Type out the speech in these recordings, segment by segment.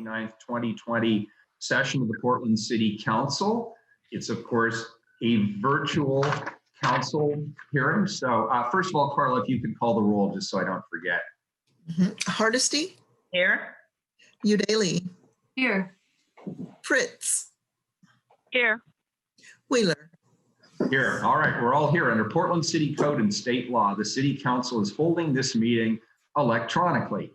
29th, 2020 session of the Portland City Council. It's, of course, a virtual council hearing. So first of all, Carla, if you could call the roll just so I don't forget. Hardesty? Here. Udaly? Here. Fritz? Here. Wheeler? Here. All right, we're all here. Under Portland City Code and state law, the City Council is holding this meeting electronically.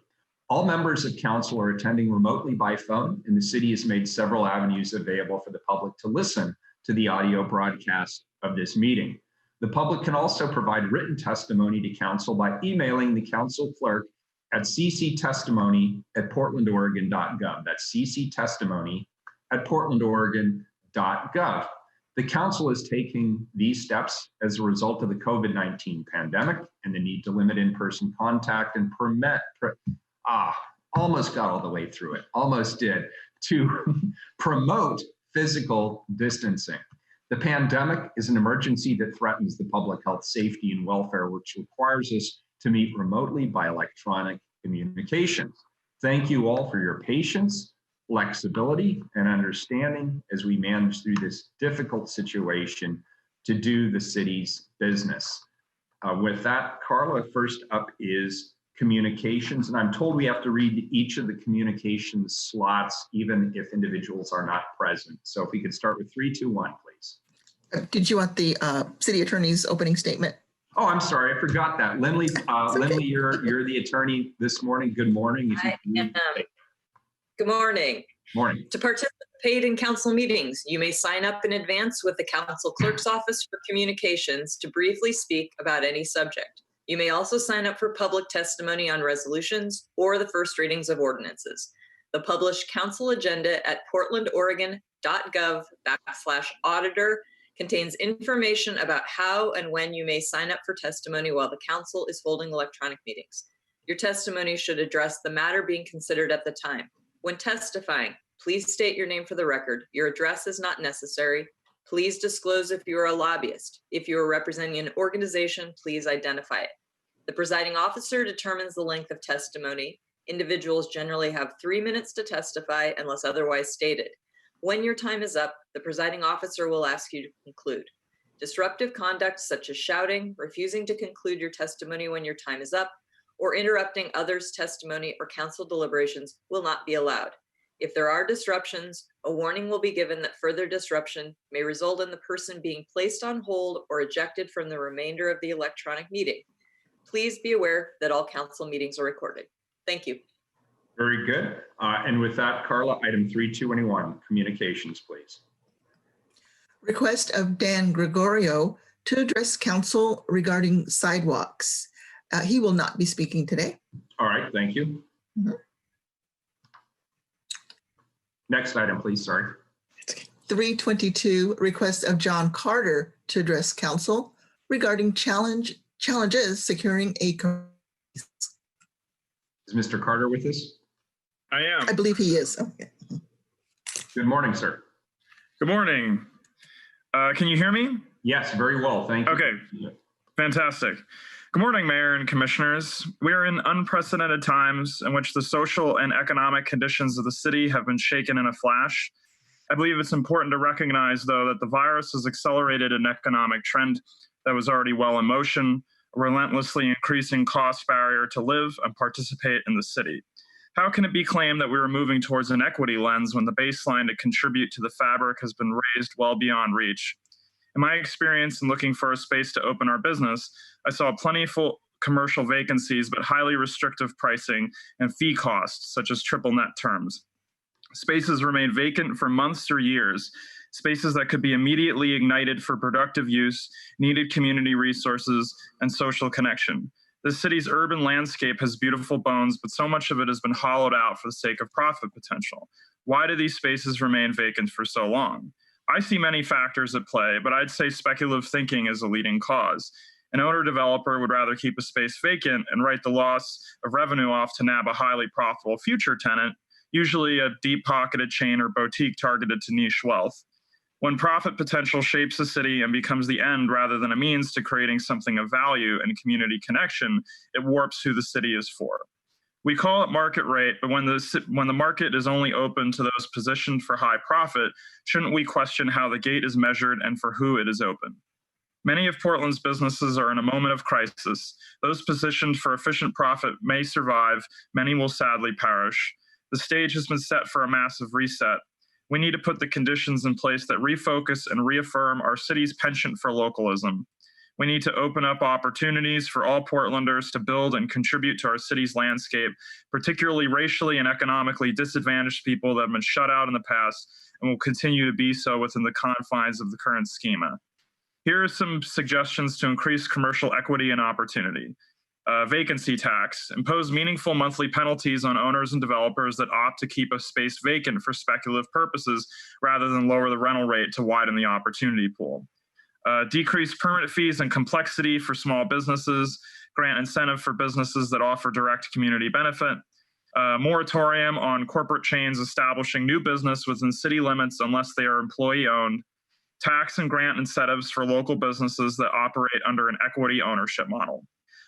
All members of council are attending remotely by phone, and the city has made several avenues available for the public to listen to the audio broadcast of this meeting. The public can also provide written testimony to council by emailing the council clerk at cctestimony@portlandoregon.gov. That's cctestimony@portlandoregon.gov. The council is taking these steps as a result of the COVID-19 pandemic and the need to limit in-person contact and almost got all the way through it, almost did, to promote physical distancing. The pandemic is an emergency that threatens the public health, safety, and welfare, which requires us to meet remotely by electronic communications. Thank you all for your patience, flexibility, and understanding as we manage through this difficult situation to do the city's business. With that, Carla, first up is communications, and I'm told we have to read each of the communications slots, even if individuals are not present. So if we could start with 3, 2, 1, please. Did you want the city attorney's opening statement? Oh, I'm sorry, I forgot that. Lindley, Lindley, you're the attorney this morning. Good morning. Good morning. Morning. To participate in council meetings, you may sign up in advance with the council clerk's office for communications to briefly speak about any subject. You may also sign up for public testimony on resolutions or the first readings of ordinances. The published council agenda at portlandoregon.gov/auditor contains information about how and when you may sign up for testimony while the council is holding electronic meetings. Your testimony should address the matter being considered at the time. When testifying, please state your name for the record. Your address is not necessary. Please disclose if you are a lobbyist. If you are representing an organization, please identify it. The presiding officer determines the length of testimony. Individuals generally have 3 minutes to testify unless otherwise stated. When your time is up, the presiding officer will ask you to conclude. Disruptive conduct such as shouting, refusing to conclude your testimony when your time is up, or interrupting others' testimony or council deliberations will not be allowed. If there are disruptions, a warning will be given that further disruption may result in the person being placed on hold or ejected from the remainder of the electronic meeting. Please be aware that all council meetings are recorded. Thank you. Very good. And with that, Carla, item 3.2.1, communications, please. Request of Dan Gregorio to address council regarding sidewalks. He will not be speaking today. All right, thank you. Mhm. Next item, please, sorry. 322, request of John Carter to address council regarding challenges securing a. Is Mr. Carter with us? I am. I believe he is. Okay. Good morning, sir. Good morning. Can you hear me? Yes, very well, thank you. Okay, fantastic. Good morning, Mayor and Commissioners. We are in unprecedented times in which the social and economic conditions of the city have been shaken in a flash. I believe it's important to recognize, though, that the virus has accelerated an economic trend that was already well in motion, a relentlessly increasing cost barrier to live and participate in the city. How can it be claimed that we are moving towards an equity lens when the baseline to contribute to the fabric has been raised well beyond reach? In my experience in looking for a space to open our business, I saw plentiful commercial vacancies, but highly restrictive pricing and fee costs, such as triple net terms. Spaces remain vacant for months or years. Spaces that could be immediately ignited for productive use, needed community resources, and social connection. The city's urban landscape has beautiful bones, but so much of it has been hollowed out for the sake of profit potential. Why do these spaces remain vacant for so long? I see many factors at play, but I'd say speculative thinking is a leading cause. An owner-developer would rather keep a space vacant and write the loss of revenue off to nab a highly profitable future tenant, usually a deep-pocketed chain or boutique targeted to niche wealth. When profit potential shapes a city and becomes the end rather than a means to creating something of value and community connection, it warps who the city is for. We call it market rate, but when the market is only open to those positioned for high profit, shouldn't we question how the gate is measured and for who it is open? Many of Portland's businesses are in a moment of crisis. Those positioned for efficient profit may survive, many will sadly perish. The stage has been set for a massive reset. We need to put the conditions in place that refocus and reaffirm our city's penchant for localism. We need to open up opportunities for all Portlanders to build and contribute to our city's landscape, particularly racially and economically disadvantaged people that have been shut out in the past and will continue to be so within the confines of the current schema. Here are some suggestions to increase commercial equity and opportunity. Vacancy tax. Impose meaningful monthly penalties on owners and developers that opt to keep a space vacant for speculative purposes rather than lower the rental rate to widen the opportunity pool. Decrease permit fees and complexity for small businesses, grant incentive for businesses that offer direct community benefit, moratorium on corporate chains establishing new business within city limits unless they are employee-owned, tax and grant incentives for local businesses that operate under an equity ownership model.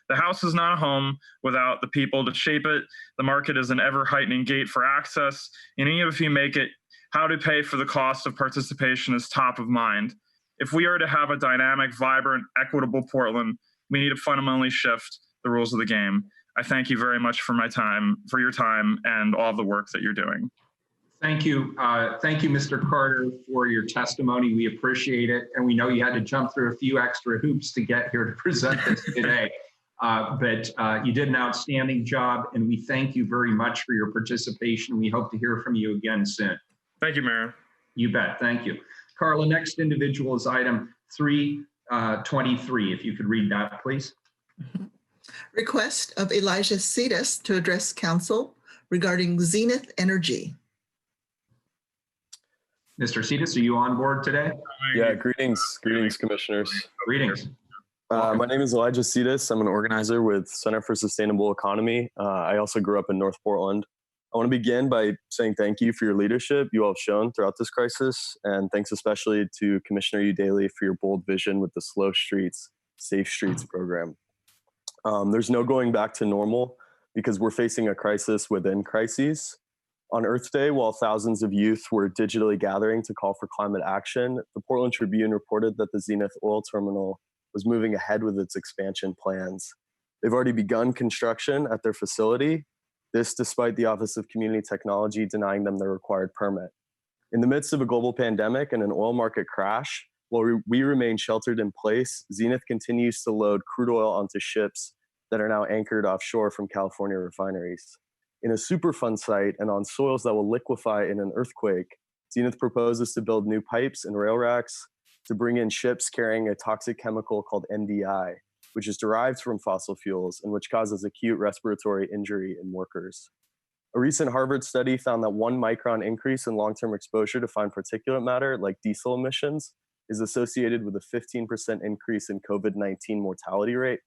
The house is not a home without the people to shape it. The market is an ever-heightening gate for access, and even if you make it, how to pay for the cost of participation is top of mind. If we are to have a dynamic, vibrant, equitable Portland, we need to fundamentally shift the rules of the game. I thank you very much for your time, and all the work that you're doing. Thank you. Thank you, Mr. Carter, for your testimony. We appreciate it. And we know you had to jump through a few extra hoops to get here to present this today. But you did an outstanding job, and we thank you very much for your participation. We hope to hear from you again soon. Thank you, Mayor. You bet. Thank you. Carla, next individual is item 323. If you could read that, please. Request of Elijah Cetus to address council regarding Zenith Energy. Mr. Cetus, are you on board today? Yeah, greetings, commissioners. Greetings. My name is Elijah Cetus. I'm an organizer with Center for Sustainable Economy. I also grew up in North Portland. I want to begin by saying thank you for your leadership you all have shown throughout this crisis, and thanks especially to Commissioner Udaley for your bold vision with the Slow Streets, Safe Streets program. There's no going back to normal because we're facing a crisis within crises. On Earth Day, while thousands of youth were digitally gathering to call for climate action, the Portland Tribune reported that the Zenith Oil Terminal was moving ahead with its expansion plans. They've already begun construction at their facility, this despite the Office of Community Technology denying them the required permit. In the midst of a global pandemic and an oil market crash, while we remain sheltered in place, Zenith continues to load crude oil onto ships that are now anchored offshore from California refineries. In a Superfund site and on soils that will liquefy in an earthquake, Zenith proposes to build new pipes and rail racks to bring in ships carrying a toxic chemical called MDI, which is derived from fossil fuels and which causes acute respiratory injury in workers. A recent Harvard study found that 1 micron increase in long-term exposure to fine particulate matter, like diesel emissions, is associated with a 15% increase in COVID-19 mortality rate.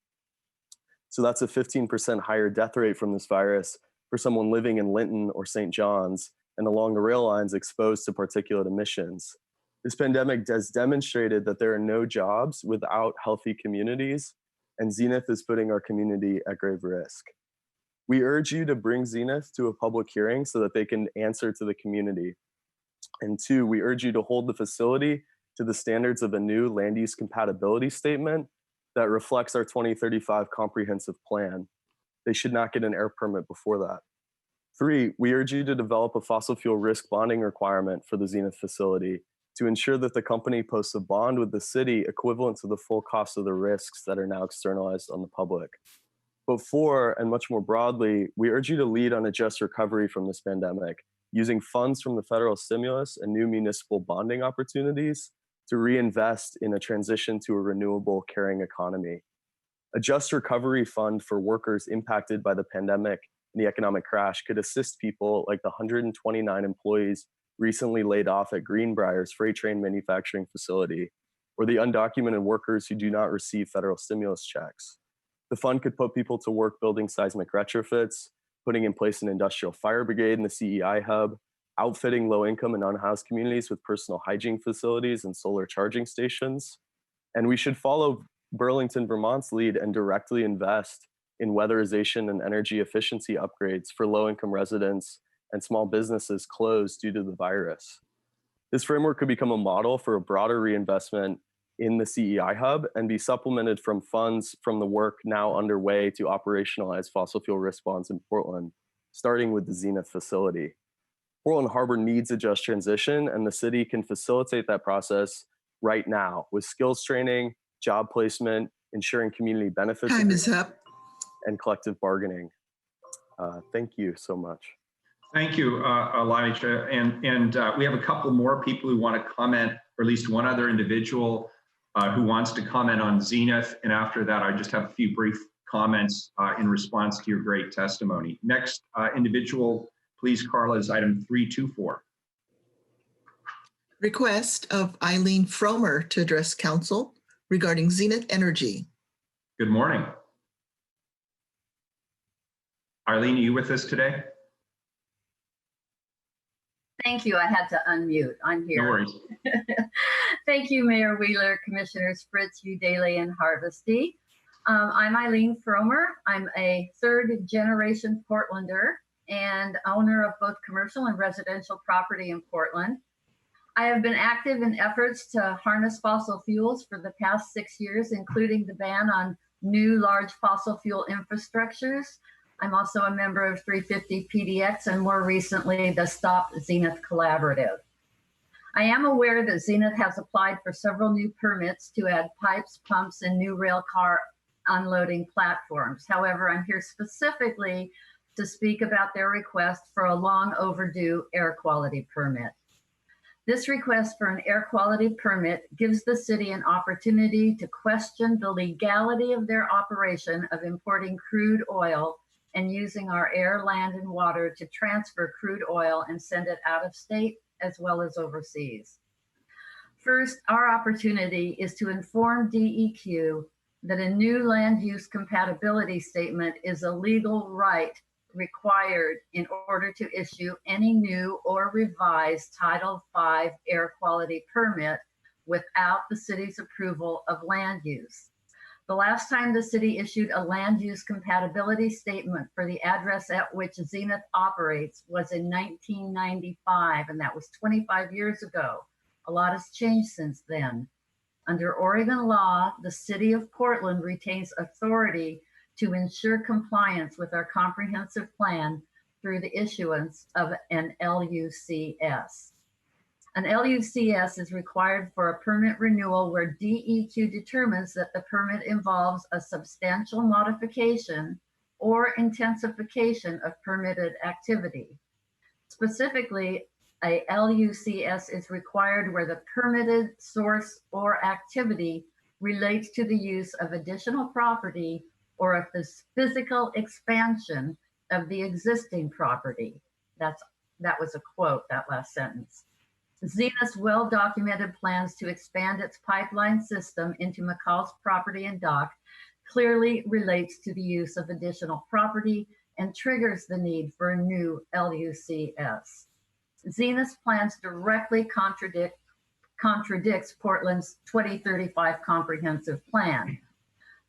So that's a 15% higher death rate from this virus for someone living in Linton or St. John's and along the rail lines exposed to particulate emissions. This pandemic has demonstrated that there are no jobs without healthy communities, and Zenith is putting our community at grave risk. We urge you to bring Zenith to a public hearing so that they can answer to the community. And 2, we urge you to hold the facility to the standards of a new land use compatibility statement that reflects our 2035 comprehensive plan. They should not get an air permit before that. 3, we urge you to develop a fossil fuel risk bonding requirement for the Zenith facility to ensure that the company posts a bond with the city equivalent to the full cost of the risks that are now externalized on the public. But 4, and much more broadly, we urge you to lead on a just recovery from this pandemic, using funds from the federal stimulus and new municipal bonding opportunities to reinvest in a transition to a renewable, caring economy. A just recovery fund for workers impacted by the pandemic and the economic crash could assist people like the 129 employees recently laid off at Greenbrier's freight train manufacturing facility, or the undocumented workers who do not receive federal stimulus checks. The fund could put people to work building seismic retrofits, putting in place an industrial fire brigade in the CEI hub, outfitting low-income and unhoused communities with personal hygiene facilities and solar charging stations. And we should follow Burlington, Vermont's lead and directly invest in weatherization and energy efficiency upgrades for low-income residents and small businesses closed due to the virus. This framework could become a model for a broader reinvestment in the CEI hub and be supplemented from funds from the work now underway to operationalize fossil fuel response in Portland, starting with the Zenith facility. Portland Harbor needs a just transition, and the city can facilitate that process right now with skills training, job placement, ensuring community benefits. Time is up. And collective bargaining. Thank you so much. Thank you, Elijah. And we have a couple more people who want to comment, or at least one other individual who wants to comment on Zenith. And after that, I just have a few brief comments in response to your great testimony. Next individual, please, Carla, is item 324. Request of Eileen Fromer to address council regarding Zenith Energy. Good morning. Eileen, are you with us today? Thank you. I had to unmute. I'm here. No worries. Thank you, Mayor Wheeler, Commissioners Fritz, Daly, and Harvesty. I'm Eileen Fromer. I'm a third-generation Portlander and owner of both commercial and residential property in Portland. I have been active in efforts to harness fossil fuels for the past 6 years, including the ban on new large fossil fuel infrastructures. I'm also a member of 350 PDX and more recently the Stop Zenith Collaborative. I am aware that Zenith has applied for several new permits to add pipes, pumps, and new rail car unloading platforms. However, I'm here specifically to speak about their request for a long overdue air quality permit. This request for an air quality permit gives the city an opportunity to question the legality of their operation of importing crude oil and using our air, land, and water to transfer crude oil and send it out of state as well as overseas. First, our opportunity is to inform DEQ that a new land use compatibility statement is a legal right required in order to issue any new or revised Title V air quality permit without the city's approval of land use. The last time the city issued a land use compatibility statement for the address at which Zenith operates was in 1995, and that was 25 years ago. A lot has changed since then. Under Oregon law, the city of Portland retains authority to ensure compliance with our comprehensive plan through the issuance of an LUCS. An LUCS is required for a permit renewal where DEQ determines that the permit involves a substantial modification or intensification of permitted activity. Specifically, a LUCS is required where the permitted source or activity relates to the use of additional property or of the physical expansion of the existing property. That was a quote, that last sentence. Zenith's well-documented plans to expand its pipeline system into McCall's property and dock clearly relates to the use of additional property and triggers the need for a new LUCS. Zenith's plans directly contradicts Portland's 2035 comprehensive plan.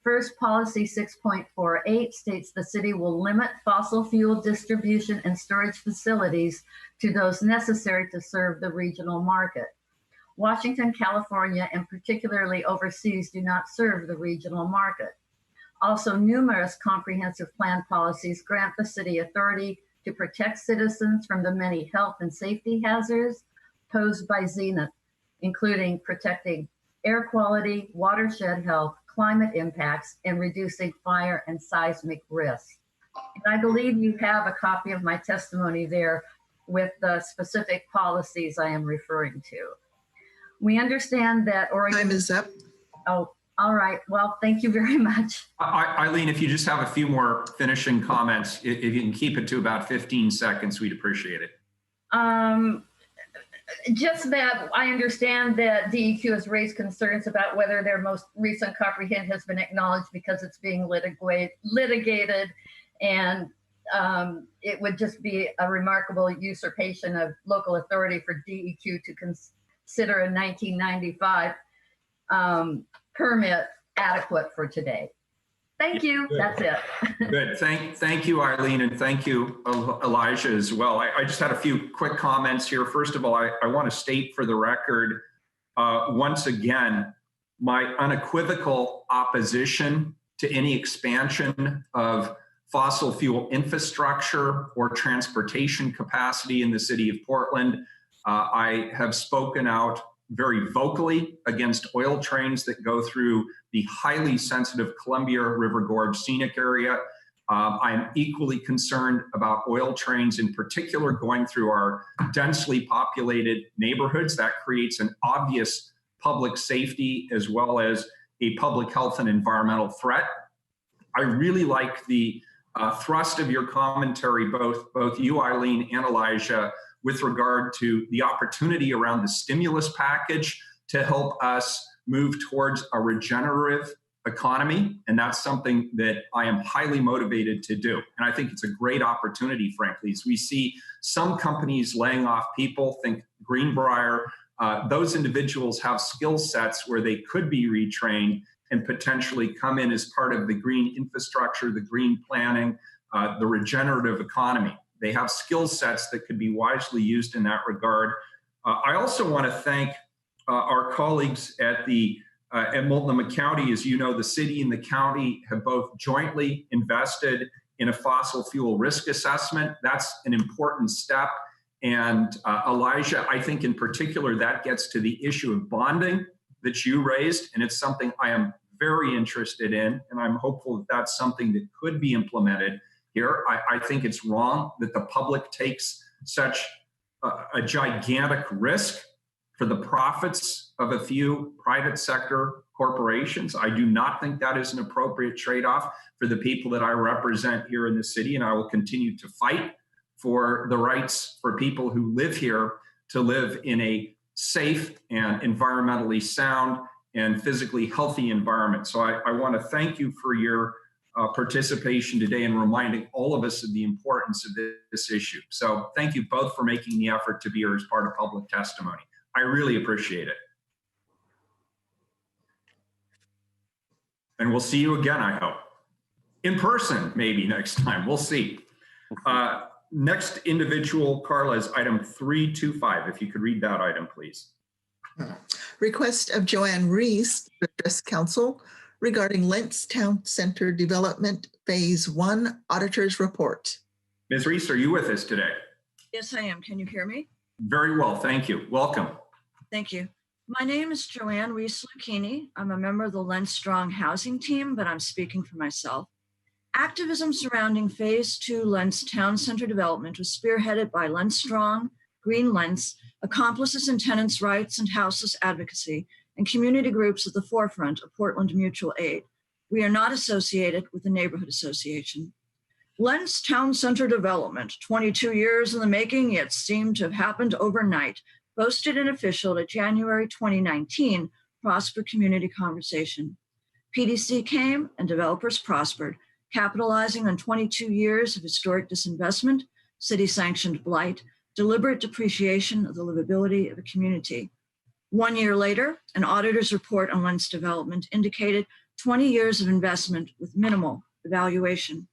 First, policy 6.48 states the city will limit fossil fuel distribution and storage facilities to those necessary to serve the regional market. Washington, California, and particularly overseas do not serve the regional market. Also, numerous comprehensive plan policies grant the city authority to protect citizens from the many health and safety hazards posed by Zenith, including protecting air quality, watershed health, climate impacts, and reducing fire and seismic risk. And I believe you have a copy of my testimony there with the specific policies I am referring to. We understand that Oregon— Time is up. Oh, all right. Well, thank you very much. Eileen, if you just have a few more finishing comments, if you can keep it to about 15 seconds, we'd appreciate it. Just that I understand that DEQ has raised concerns about whether their most recent comprehend has been acknowledged because it's being litigated, and it would just be a remarkable usurpation of local authority for DEQ to consider a 1995 permit adequate for today. Thank you. That's it. Good. Thank you, Eileen, and thank you, Elijah, as well. I just had a few quick comments here. First of all, I want to state for the record, once again, my unequivocal opposition to any expansion of fossil fuel infrastructure or transportation capacity in the city of Portland. I have spoken out very vocally against oil trains that go through the highly sensitive Columbia River Gorge scenic area. I'm equally concerned about oil trains in particular going through our densely populated neighborhoods. That creates an obvious public safety as well as a public health and environmental threat. I really like the thrust of your commentary, both you, Eileen, and Elijah, with regard to the opportunity around the stimulus package to help us move towards a regenerative economy. And that's something that I am highly motivated to do. And I think it's a great opportunity, frankly, as we see some companies laying off people, think Greenbrier, those individuals have skill sets where they could be retrained and potentially come in as part of the green infrastructure, the green planning, the regenerative economy. They have skill sets that could be wisely used in that regard. I also want to thank our colleagues at Multnomah County. As you know, the city and the county have both jointly invested in a fossil fuel risk assessment. That's an important step. And Elijah, I think in particular, that gets to the issue of bonding that you raised. And it's something I am very interested in. And I'm hopeful that that's something that could be implemented here. I think it's wrong that the public takes such a gigantic risk for the profits of a few private sector corporations. I do not think that is an appropriate trade-off for the people that I represent here in the city, and I will continue to fight for the rights for people who live here to live in a safe and environmentally sound and physically healthy environment. So I want to thank you for your participation today and reminding all of us of the importance of this issue. So thank you both for making the effort to be here as part of public testimony. I really appreciate it. And we'll see you again, I hope. In person, maybe next time. We'll see. Next individual, Carla, is item 325. If you could read that item, please. Request of Joanne Rees to address council regarding Lentz Town Center Development Phase 1 Auditor's Report. Ms. Rees, are you with us today? Yes, I am. Can you hear me? Very well, thank you. Welcome. Thank you. My name is Joanne Rees Lucchini. I'm a member of the Lentz Strong Housing Team, but I'm speaking for myself. Activism surrounding Phase 2 Lentz Town Center development was spearheaded by Lentz Strong, Green Lentz, accomplices in tenants' rights and houseless advocacy, and community groups at the forefront of Portland Mutual Aid. We are not associated with the Neighborhood Association. Lentz Town Center development, 22 years in the making, yet seemed to have happened overnight, boasted an official at January 2019 Prosper Community Conversation. PDC came and developers prospered, capitalizing on 22 years of historic disinvestment, city-sanctioned blight, deliberate depreciation of the livability of a community. 1 year later, an auditor's report on Lentz development indicated 20 years of investment with minimal evaluation.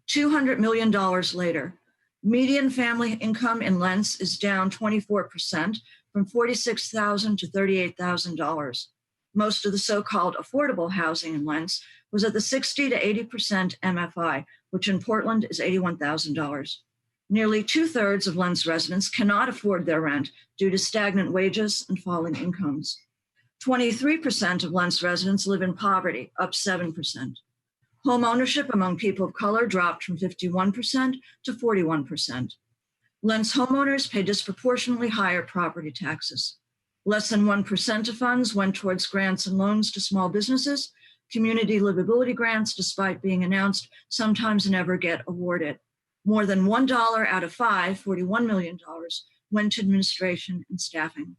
$200 million later, median family income in Lentz is down 24% from $46,000 to $38,000. Most of the so-called affordable housing in Lentz was at the 60 to 80% MFI, which in Portland is $81,000. Nearly 2/3 of Lentz residents cannot afford their rent due to stagnant wages and falling incomes. 23% of Lentz residents live in poverty, up 7%. Home ownership among people of color dropped from 51% to 41%. Lentz homeowners pay disproportionately higher property taxes. Less than 1% of funds went towards grants and loans to small businesses. Community livability grants, despite being announced, sometimes never get awarded. More than $1 out of 5, $41 million, went to administration and staffing.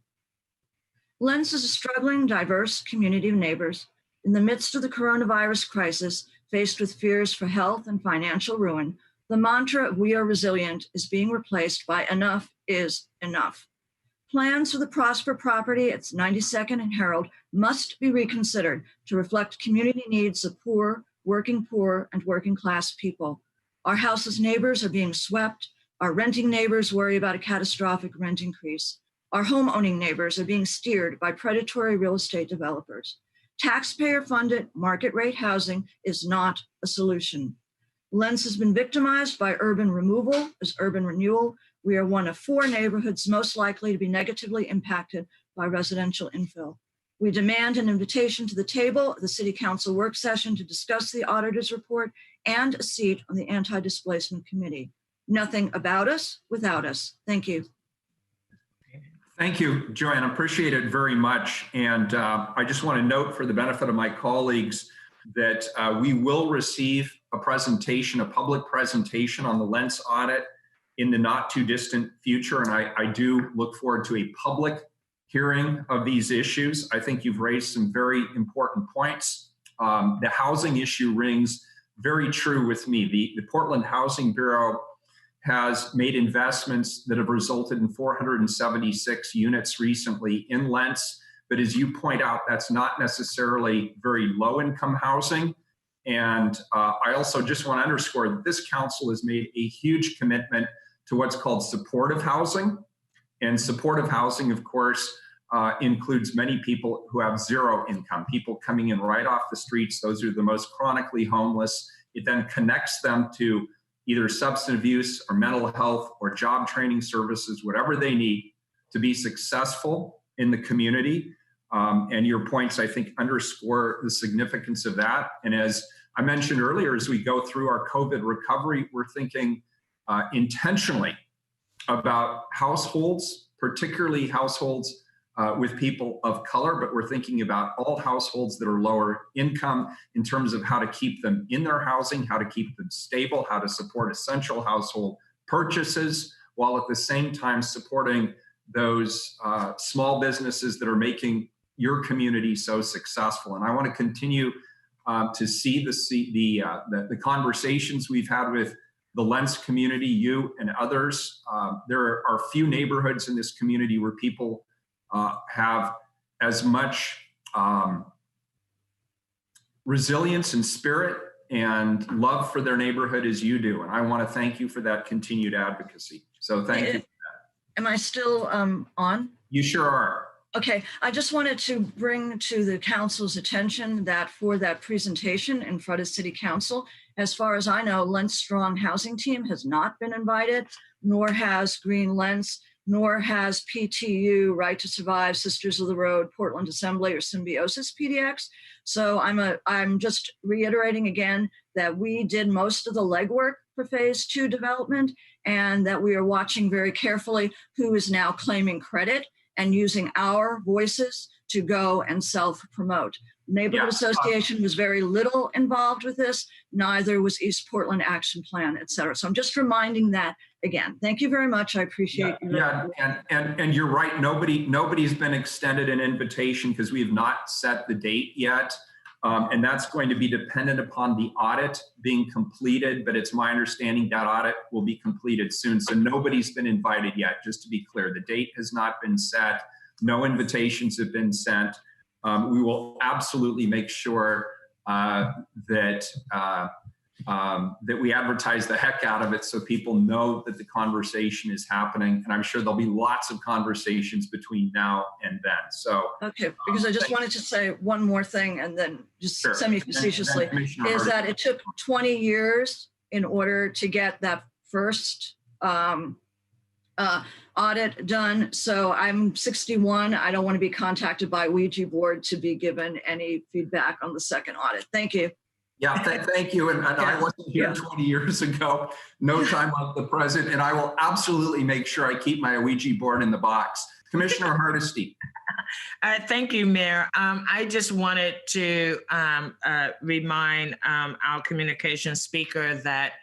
Lentz is a struggling, diverse community of neighbors. In the midst of the coronavirus crisis, faced with fears for health and financial ruin, the mantra of "we are resilient" is being replaced by "enough is enough." Plans for the Prosper property at 92nd and Herald must be reconsidered to reflect community needs of poor, working poor, and working class people. Our house's neighbors are being swept. Our renting neighbors worry about a catastrophic rent increase. Our home-owning neighbors are being steered by predatory real estate developers. Taxpayer-funded market-rate housing is not a solution. Lents has been victimized by urban removal as urban renewal. We are one of 4 neighborhoods most likely to be negatively impacted by residential infill. We demand an invitation to the table of the City Council work session to discuss the auditor's report and a seat on the Anti-Displacement Committee. Nothing about us without us. Thank you. Thank you, Joanne. I appreciate it very much. And I just want to note for the benefit of my colleagues that we will receive a presentation, a public presentation on the Lents audit in the not too distant future. And I do look forward to a public hearing of these issues. I think you've raised some very important points. The housing issue rings very true with me. The Portland Housing Bureau has made investments that have resulted in 476 units recently in Lents. But as you point out, that's not necessarily very low income housing. And I also just want to underscore that this council has made a huge commitment to what's called supportive housing. And supportive housing, of course, includes many people who have zero income, people coming in right off the streets. Those are the most chronically homeless. It then connects them to either substance abuse or mental health or job training services, whatever they need to be successful in the community. And your points, I think, underscore the significance of that. And as I mentioned earlier, as we go through our COVID recovery, we're thinking intentionally about households, particularly households with people of color, but we're thinking about all households that are lower income in terms of how to keep them in their housing, how to keep them stable, how to support essential household purchases, while at the same time supporting those small businesses that are making your community so successful. And I want to continue to see the conversations we've had with the Lents community, you and others. There are few neighborhoods in this community where people have as much resilience and spirit and love for their neighborhood as you do. And I want to thank you for that continued advocacy. So thank you for that. Am I still on? You sure are. Okay, I just wanted to bring to the council's attention that for that presentation in front of City Council, as far as I know, Lents Strong Housing Team has not been invited, nor has Green Lents, nor has PTU, Right to Survive, Sisters of the Road, Portland Assembly, or Symbiosis PDX. So I'm just reiterating again that we did most of the legwork for phase 2 development, and that we are watching very carefully who is now claiming credit and using our voices to go and self-promote. Neighborhood Association was very little involved with this, neither was East Portland Action Plan, et cetera. So I'm just reminding that again. Thank you very much. I appreciate you. Yeah, and you're right. Nobody's been extended an invitation because we have not set the date yet. And that's going to be dependent upon the audit being completed, but it's my understanding that audit will be completed soon. So nobody's been invited yet, just to be clear. The date has not been set. No invitations have been sent. We will absolutely make sure that we advertise the heck out of it so people know that the conversation is happening. And I'm sure there'll be lots of conversations between now and then. So okay, because I just wanted to say one more thing, and then just sure. Semi-facetiously, is that it took 20 years in order to get that first audit done. So I'm 61. I don't want to be contacted by Ouija board to be given any feedback on the second audit. Thank you. Yeah, thank you. And I wasn't here 20 years ago. No time like the present. And I will absolutely make sure I keep my Ouija board in the box. Commissioner Hardesty. Thank you, Mayor. I just wanted to remind our communication speaker that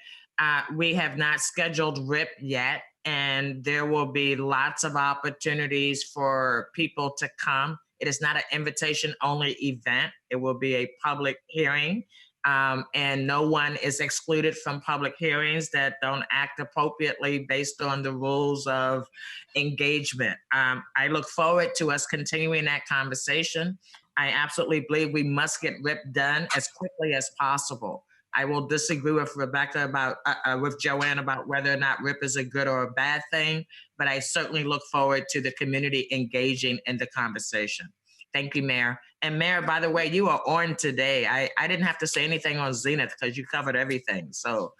we have not scheduled RIP yet, and there will be lots of opportunities for people to come. It is not an invitation-only event. It will be a public hearing. And no one is excluded from public hearings that don't act appropriately based on the rules of engagement. I look forward to us continuing that conversation. I absolutely believe we must get RIP done as quickly as possible. I will disagree with Rebecca about, with Joanne about whether or not RIP is a good or a bad thing, but I certainly look forward to the community engaging in the conversation. Thank you, Mayor. And Mayor, by the way, you are on today. I didn't have to say anything on Zenith because you covered everything. So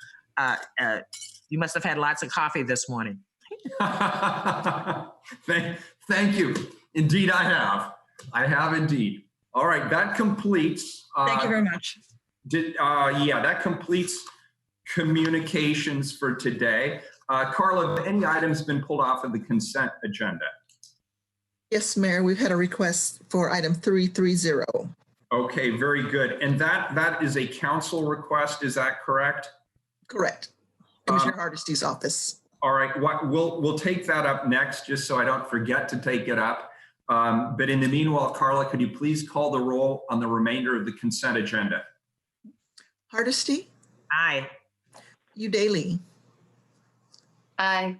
you must have had lots of coffee this morning. Thank you. Indeed, I have. I have indeed. All right, that completes. Thank you very much. That completes communications for today. Carla, have any items been pulled off of the consent agenda? Yes, Mayor, we've had a request for item 330. Okay, very good. And that is a council request, is that correct? Correct. Commissioner Hardesty's office. All right, we'll take that up next, just so I don't forget to take it up. But in the meanwhile, Carla, could you please call the roll on the remainder of the consent agenda? Hardesty? Aye. Udaly? Aye.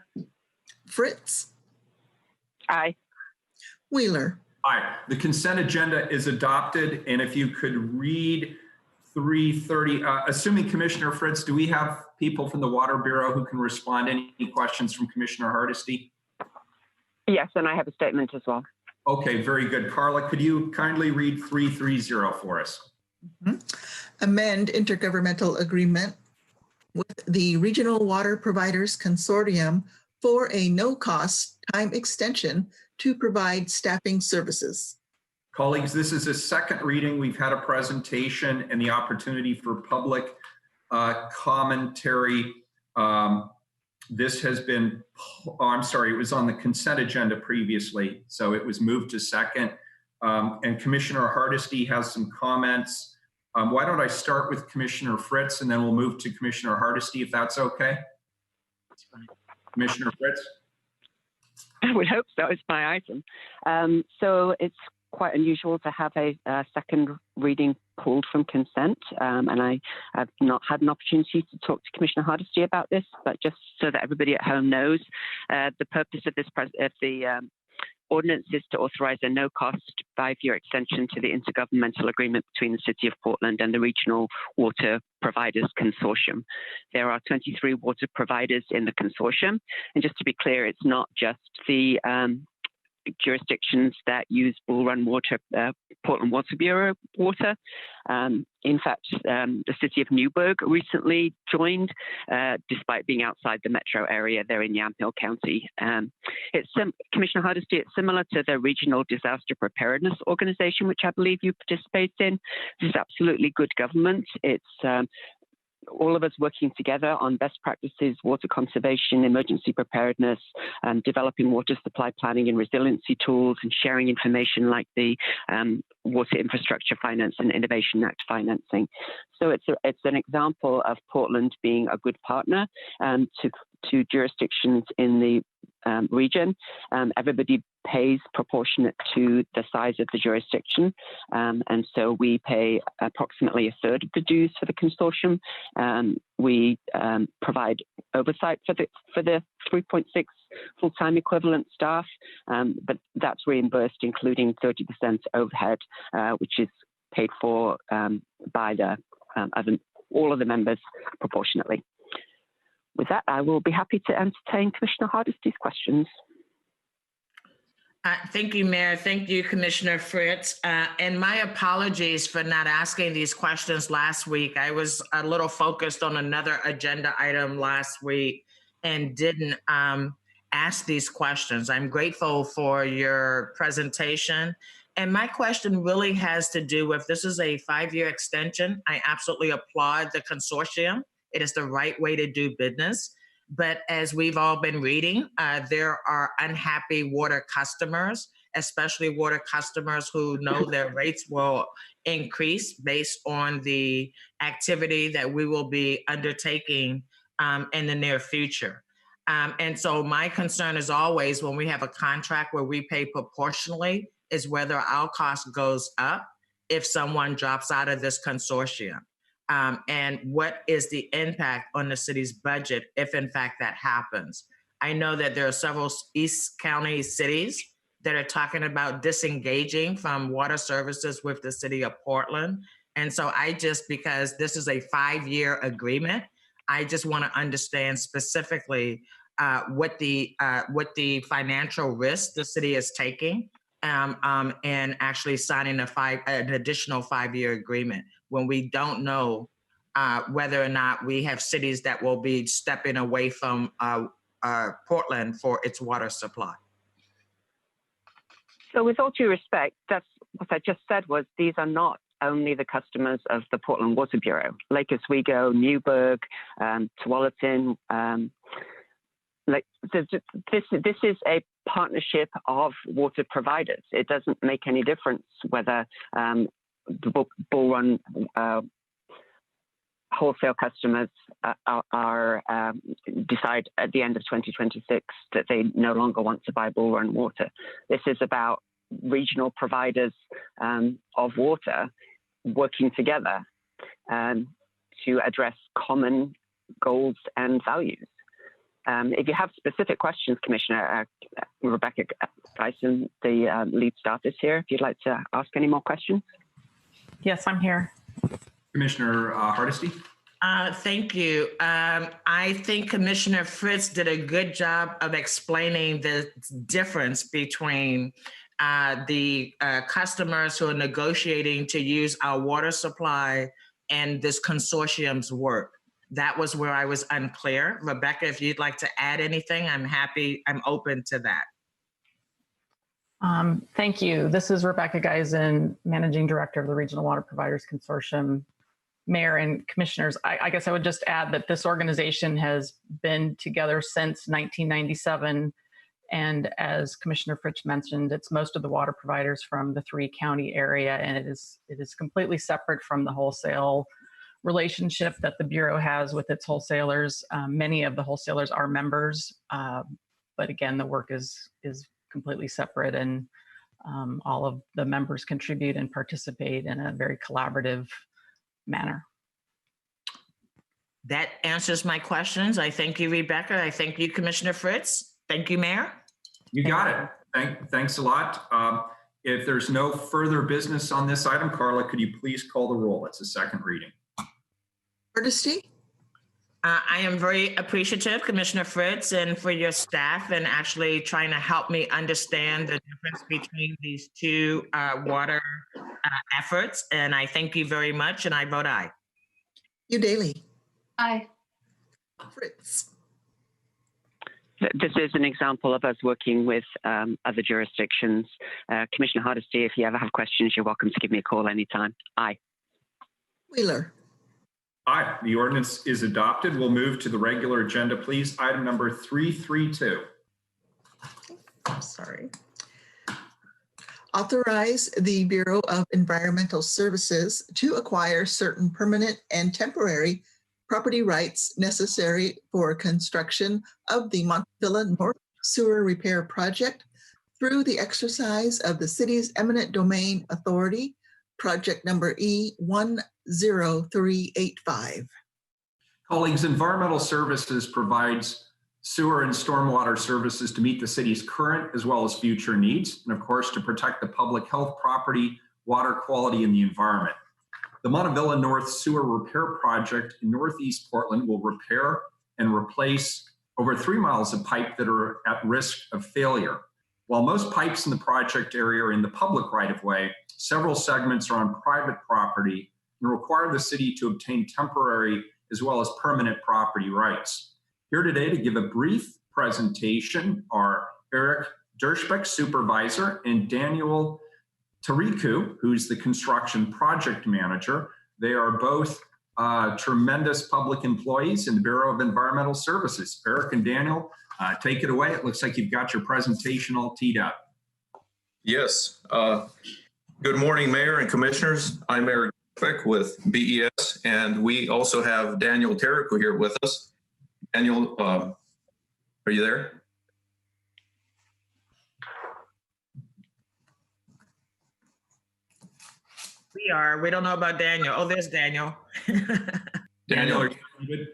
Fritz? Aye. Wheeler? Aye. The consent agenda is adopted, and if you could read 330, assuming Commissioner Fritz, do we have people from the Water Bureau who can respond to any questions from Commissioner Hardesty? Yes, and I have a statement as well. Okay, very good. Carla, could you kindly read 330 for us? Amend intergovernmental agreement with the Regional Water Providers Consortium for a no-cost time extension to provide staffing services. Colleagues, this is a second reading. We've had a presentation and the opportunity for public commentary. This has been, it was on the consent agenda previously, so it was moved to second. And Commissioner Hardesty has some comments. Why don't I start with Commissioner Fritz and then we'll move to Commissioner Hardesty, if that's okay? Commissioner Fritz? I would hope so. It's my item. So it's quite unusual to have a second reading pulled from consent, and I have not had an opportunity to talk to Commissioner Hardesty about this, but just so that everybody at home knows, the purpose of the ordinance is to authorize a no-cost 5-year extension to the intergovernmental agreement between the City of Portland and the Regional Water Providers Consortium. There are 23 water providers in the consortium, and just to be clear, it's not just the jurisdictions that use Bull Run Water, Portland Water Bureau water. In fact, the City of Newburgh recently joined, despite being outside the metro area. They're in Yamhill County. Commissioner Hardesty, it's similar to the Regional Disaster Preparedness Organization, which I believe you participate in. This is absolutely good government. It's all of us working together on best practices, water conservation, emergency preparedness, developing water supply planning and resiliency tools, and sharing information like the Water Infrastructure Finance and Innovation Act financing. So it's an example of Portland being a good partner to jurisdictions in the region. Everybody pays proportionate to the size of the jurisdiction, and so we pay approximately a third of the dues for the consortium. We provide oversight for the 3.6 full-time equivalent staff, but that's reimbursed, including 30% overhead, which is paid for by all of the members proportionately. With that, I will be happy to entertain Commissioner Hardesty's questions. Thank you, Mayor. Thank you, Commissioner Fritz. And my apologies for not asking these questions last week. I was a little focused on another agenda item last week and didn't ask these questions. I'm grateful for your presentation. And my question really has to do with, this is a 5-year extension. I absolutely applaud the consortium. It is the right way to do business. But as we've all been reading, there are unhappy water customers, especially water customers who know their rates will increase based on the activity that we will be undertaking in the near future. And so my concern is always, when we have a contract where we pay proportionally, is whether our cost goes up if someone drops out of this consortium. And what is the impact on the city's budget if in fact that happens? I know that there are several East County cities that are talking about disengaging from water services with the city of Portland. And so because this is a 5-year agreement, I just want to understand specifically what the financial risk the city is taking and actually signing an additional 5-year agreement when we don't know whether or not we have cities that will be stepping away from Portland for its water supply. So with all due respect, that's what I just said was these are not only the customers of the Portland Water Bureau. Lake Oswego, Newburgh, Tualatin, this is a partnership of water providers. It doesn't make any difference whether the Bull Run wholesale customers decide at the end of 2026 that they no longer want to buy Bull Run water. This is about regional providers of water working together to address common goals and values. If you have specific questions, Commissioner, Rebecca Geisen, the lead staff is here. If you'd like to ask any more questions. Yes, I'm here. Commissioner Hardesty. Thank you. I think Commissioner Fritz did a good job of explaining the difference between the customers who are negotiating to use our water supply and this consortium's work. That was where I was unclear. Rebecca, if you'd like to add anything, I'm open to that. Thank you. This is Rebecca Geisen, Managing Director of the Regional Water Providers Consortium. Mayor and Commissioners, I guess I would just add that this organization has been together since 1997. And as Commissioner Fritz mentioned, it's most of the water providers from the 3-county area, and it is completely separate from the wholesale relationship that the Bureau has with its wholesalers. Many of the wholesalers are members, but again, the work is completely separate, and all of the members contribute and participate in a very collaborative manner. That answers my questions. I thank you, Rebecca. I thank you, Commissioner Fritz. Thank you, Mayor. You got it. Thanks a lot. If there's no further business on this item, Carla, could you please call the roll? It's a second reading. Hardesty. I am very appreciative, Commissioner Fritz, and for your staff and actually trying to help me understand the difference between these two water efforts. And I thank you very much, and I vote aye. Daly. Aye. Fritz. This is an example of us working with other jurisdictions. Commissioner Hardesty, if you ever have questions, you're welcome to give me a call anytime. Aye. Wheeler. Aye. The ordinance is adopted. We'll move to the regular agenda, please. Item number 332. I'm sorry. Authorize the Bureau of Environmental Services to acquire certain permanent and temporary property rights necessary for construction of the Montvilla North Sewer Repair Project through the exercise of the city's eminent domain authority, project number E10385. Colleagues, Environmental Services provides sewer and stormwater services to meet the city's current as well as future needs, and of course, to protect the public health, property, water quality, and the environment. The Montvilla North Sewer Repair Project in Northeast Portland will repair and replace over 3 miles of pipe that are at risk of failure. While most pipes in the project area are in the public right-of-way, several segments are on private property and require the city to obtain temporary as well as permanent property rights. Here today to give a brief presentation are Eric Dershbeck, Supervisor, and Daniel Tariku, who's the Construction Project Manager. They are both tremendous public employees in the Bureau of Environmental Services. Eric and Daniel, take it away. It looks like you've got your presentation all teed up. Yes. Good morning, Mayor and Commissioners. I'm Eric Dershbeck with BES, and we also have Daniel Tariku here with us. Daniel, are you there? We are. We don't know about Daniel. Oh, there's Daniel. Daniel, are you good?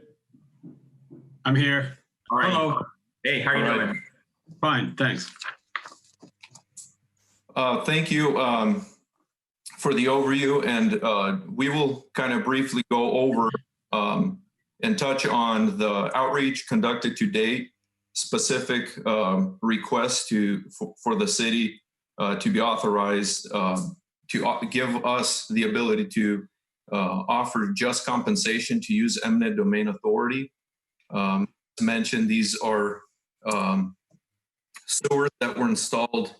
I'm here. All right. Hello. Hey, how are you doing? Fine, thanks. Thank you for the overview, and we will kind of briefly go over and touch on the outreach conducted to date, specific requests for the city to be authorized to give us the ability to offer just compensation to use eminent domain authority. As mentioned, these are sewers that were installed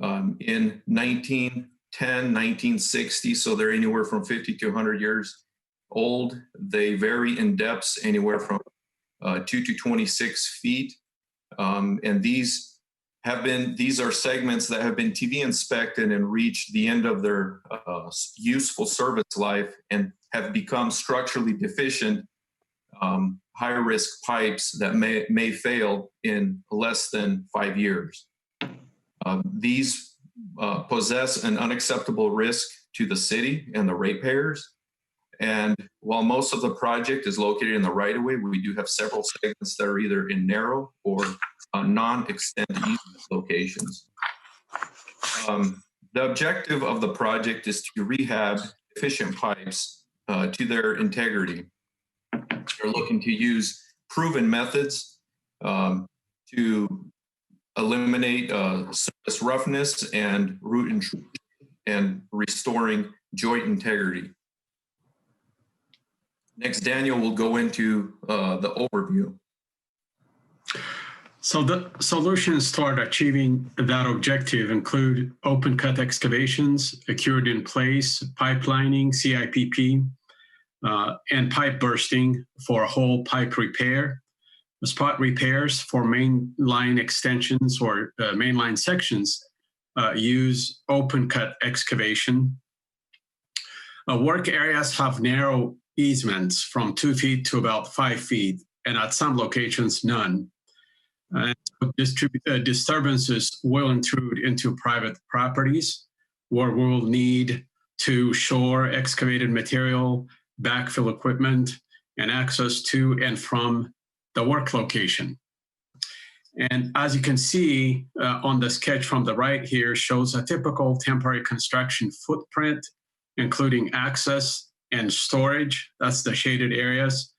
in 1910, 1960, so they're anywhere from 50 to 100 years old. They vary in depths anywhere from 2 to 26 feet. And these are segments that have been TV inspected and reached the end of their useful service life and have become structurally deficient, high-risk pipes that may fail in less than 5 years. These possess an unacceptable risk to the city and the ratepayers. And while most of the project is located in the right-of-way, we do have several segments that are either in narrow or non-extend easement locations. The objective of the project is to rehab efficient pipes to their integrity. They're looking to use proven methods to eliminate surface roughness and root intrusion and restoring joint integrity. Next, Daniel will go into the overview. So the solutions toward achieving that objective include open cut excavations, cured in place, pipelining, CIPP, and pipe bursting for whole pipe repair, spot repairs for main line extensions or main line sections use open cut excavation. Work areas have narrow easements from 2 feet to about 5 feet, and at some locations, none. Disturbances will intrude into private properties where we will need to shore excavated material, backfill equipment, and access to and from the work location. And as you can see on the sketch from the right here shows a typical temporary construction footprint, including access and storage. That's the shaded areas.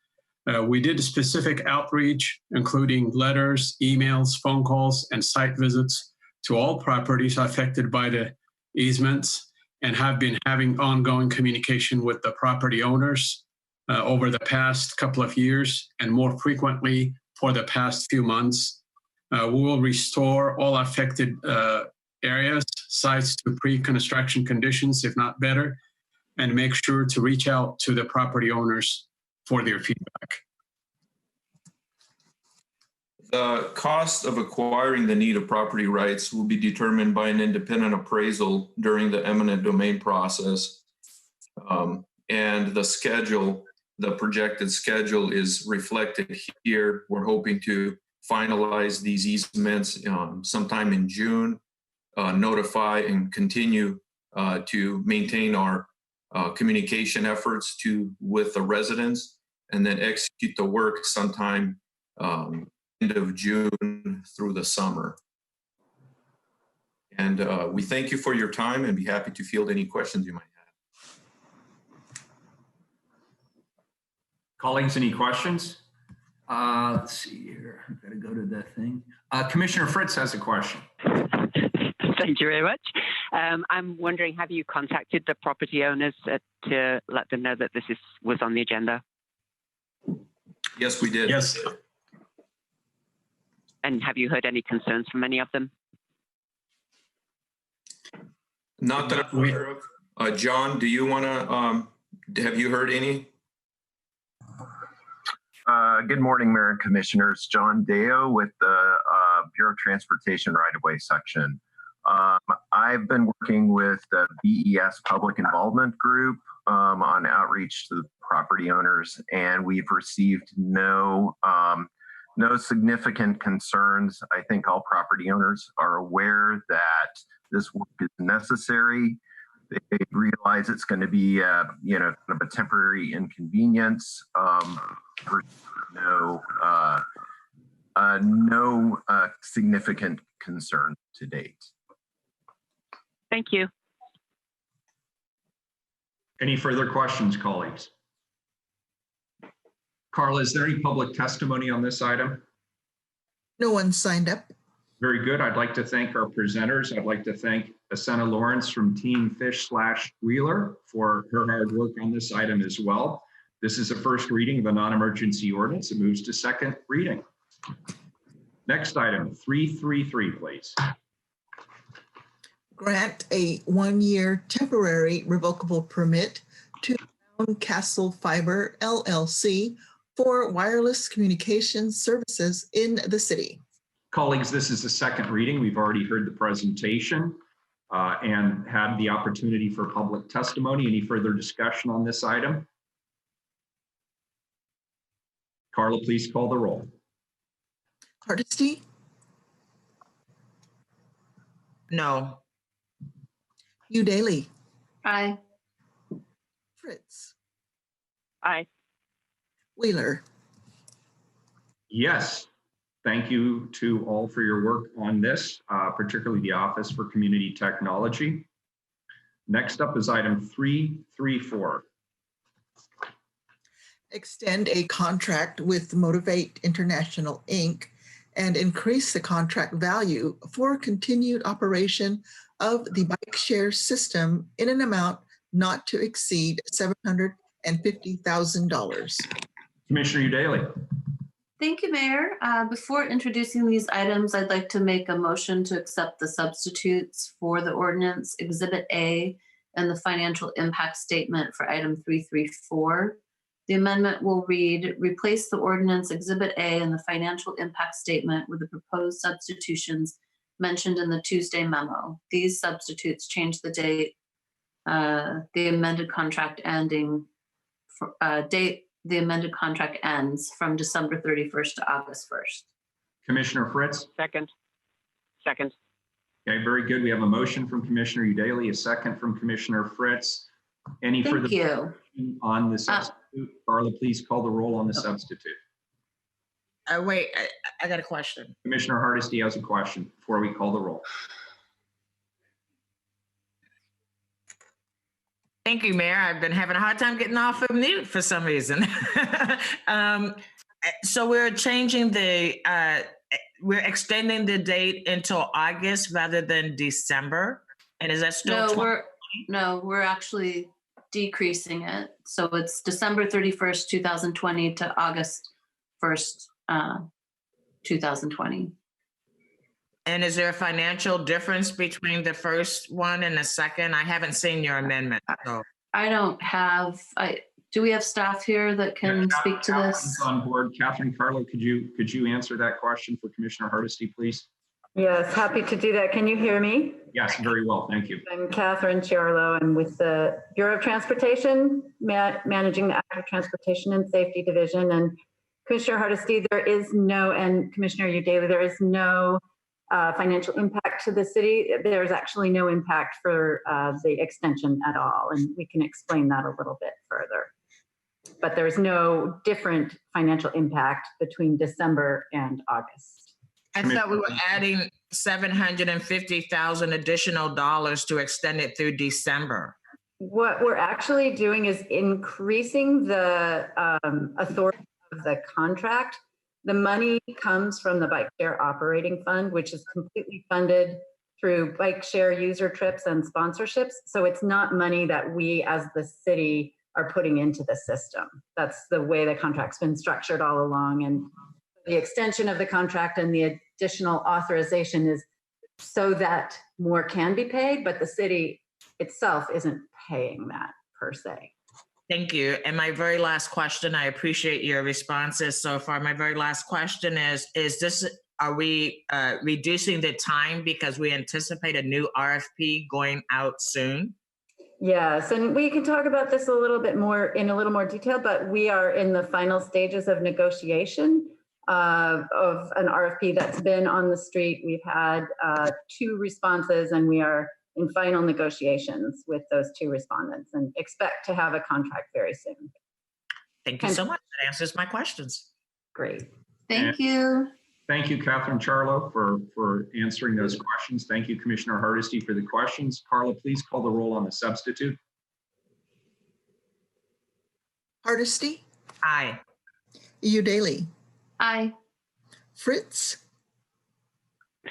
We did specific outreach, including letters, emails, phone calls, and site visits to all properties affected by the easements, and have been having ongoing communication with the property owners over the past couple of years, and more frequently for the past few months. We will restore all affected areas, sites to pre-construction conditions, if not better, and make sure to reach out to the property owners for their feedback. The cost of acquiring the need of property rights will be determined by an independent appraisal during the eminent domain process. And the schedule, the projected schedule is reflected here. We're hoping to finalize these easements sometime in June, notify and continue to maintain our communication efforts with the residents, and then execute the work sometime end of June through the summer. And we thank you for your time and be happy to field any questions you might have. Colleagues, any questions? Let's see here. I've got to go to the thing. Commissioner Fritz has a question. Thank you very much. I'm wondering, have you contacted the property owners to let them know that this was on the agenda? Yes, we did. Yes. And have you heard any concerns from any of them? Not that I'm aware of. John, do you want to, have you heard any? Good morning, Mayor and Commissioners. John Deo with the Bureau of Transportation Right-of-Way section. I've been working with the BES Public Involvement Group on outreach to the property owners, and we've received no significant concerns. I think all property owners are aware that this work is necessary. They realize it's going to be, kind of a temporary inconvenience. No significant concern to date. Thank you. Any further questions, colleagues? Carla, is there any public testimony on this item? No one signed up. Very good. I'd like to thank our presenters. I'd like to thank Asena Lawrence from Team Fish/Wheeler for her hard work on this item as well. This is a first reading of a non-emergency ordinance. It moves to second reading. Next item, 333, please. Grant a one-year temporary revocable permit to Crown Castle Fiber LLC for wireless communications services in the city. Colleagues, this is the second reading. We've already heard the presentation and had the opportunity for public testimony. Any further discussion on this item? Carla, please call the roll. Hardesty? No. Daly? Aye. Fritz? Aye. Wheeler? Yes. Thank you to all for your work on this, particularly the Office for Community Technology. Next up is item 334. Extend a contract with Motivate International, Inc. and increase the contract value for continued operation of the bike share system in an amount not to exceed $750,000. Commissioner Daly. Thank you, Mayor. Before introducing these items, I'd like to make a motion to accept the substitutes for the ordinance Exhibit A and the financial impact statement for item 334. The amendment will read, replace the ordinance Exhibit A and the financial impact statement with the proposed substitutions mentioned in the Tuesday memo. These substitutes change the date, the amended contract ending, the amended contract ends from December 31st to August 1st. Commissioner Fritz. Second. Okay, very good. We have a motion from Commissioner Daly, a second from Commissioner Fritz. Any further discussion on the substitute? Carla, please call the roll on the substitute. Wait, I got a question. Commissioner Hardesty has a question before we call the roll. Thank you, Mayor. I've been having a hard time getting off of mute for some reason. So we're changing we're extending the date until August rather than December. And is that still? We're actually decreasing it. So it's December 31st, 2020 to August 1st, 2020. And is there a financial difference between the first one and the second? I haven't seen your amendment. So. I don't have, do we have staff here that can speak to this? On board. Catherine, Carlo, could you answer that question for Commissioner Hardesty, please? Yes, happy to do that. Can you hear me? Yes, very well. Thank you. I'm Catherine Chiarlo. I'm with the Bureau of Transportation, managing the Active Transportation and Safety Division. And Commissioner Hardesty, there is no, and Commissioner Daly, there is no financial impact to the city. There's actually no impact for the extension at all. And we can explain that a little bit further. But there's no different financial impact between December and August. I thought we were adding $750,000 additional dollars to extend it through December. What we're actually doing is increasing the authority of the contract. The money comes from the Bike Share Operating Fund, which is completely funded through bike share user trips and sponsorships. So it's not money that we as the city are putting into the system. That's the way the contract's been structured all along. And the extension of the contract and the additional authorization is so that more can be paid, but the city itself isn't paying that per se. Thank you. And my very last question, I appreciate your responses so far. My very last question is are we reducing the time because we anticipate a new RFP going out soon? Yes, and we can talk about this in a little more detail, but we are in the final stages of negotiation of an RFP that's been on the street. We've had 2 responses and we are in final negotiations with those 2 respondents and expect to have a contract very soon. Thank you so much. That answers my questions. Great. Thank you. Thank you, Catherine Charlo, for answering those questions. Thank you, Commissioner Hardesty, for the questions. Carla, please call the roll on the substitute. Hardesty, Aye. Daly, Aye. Fritz,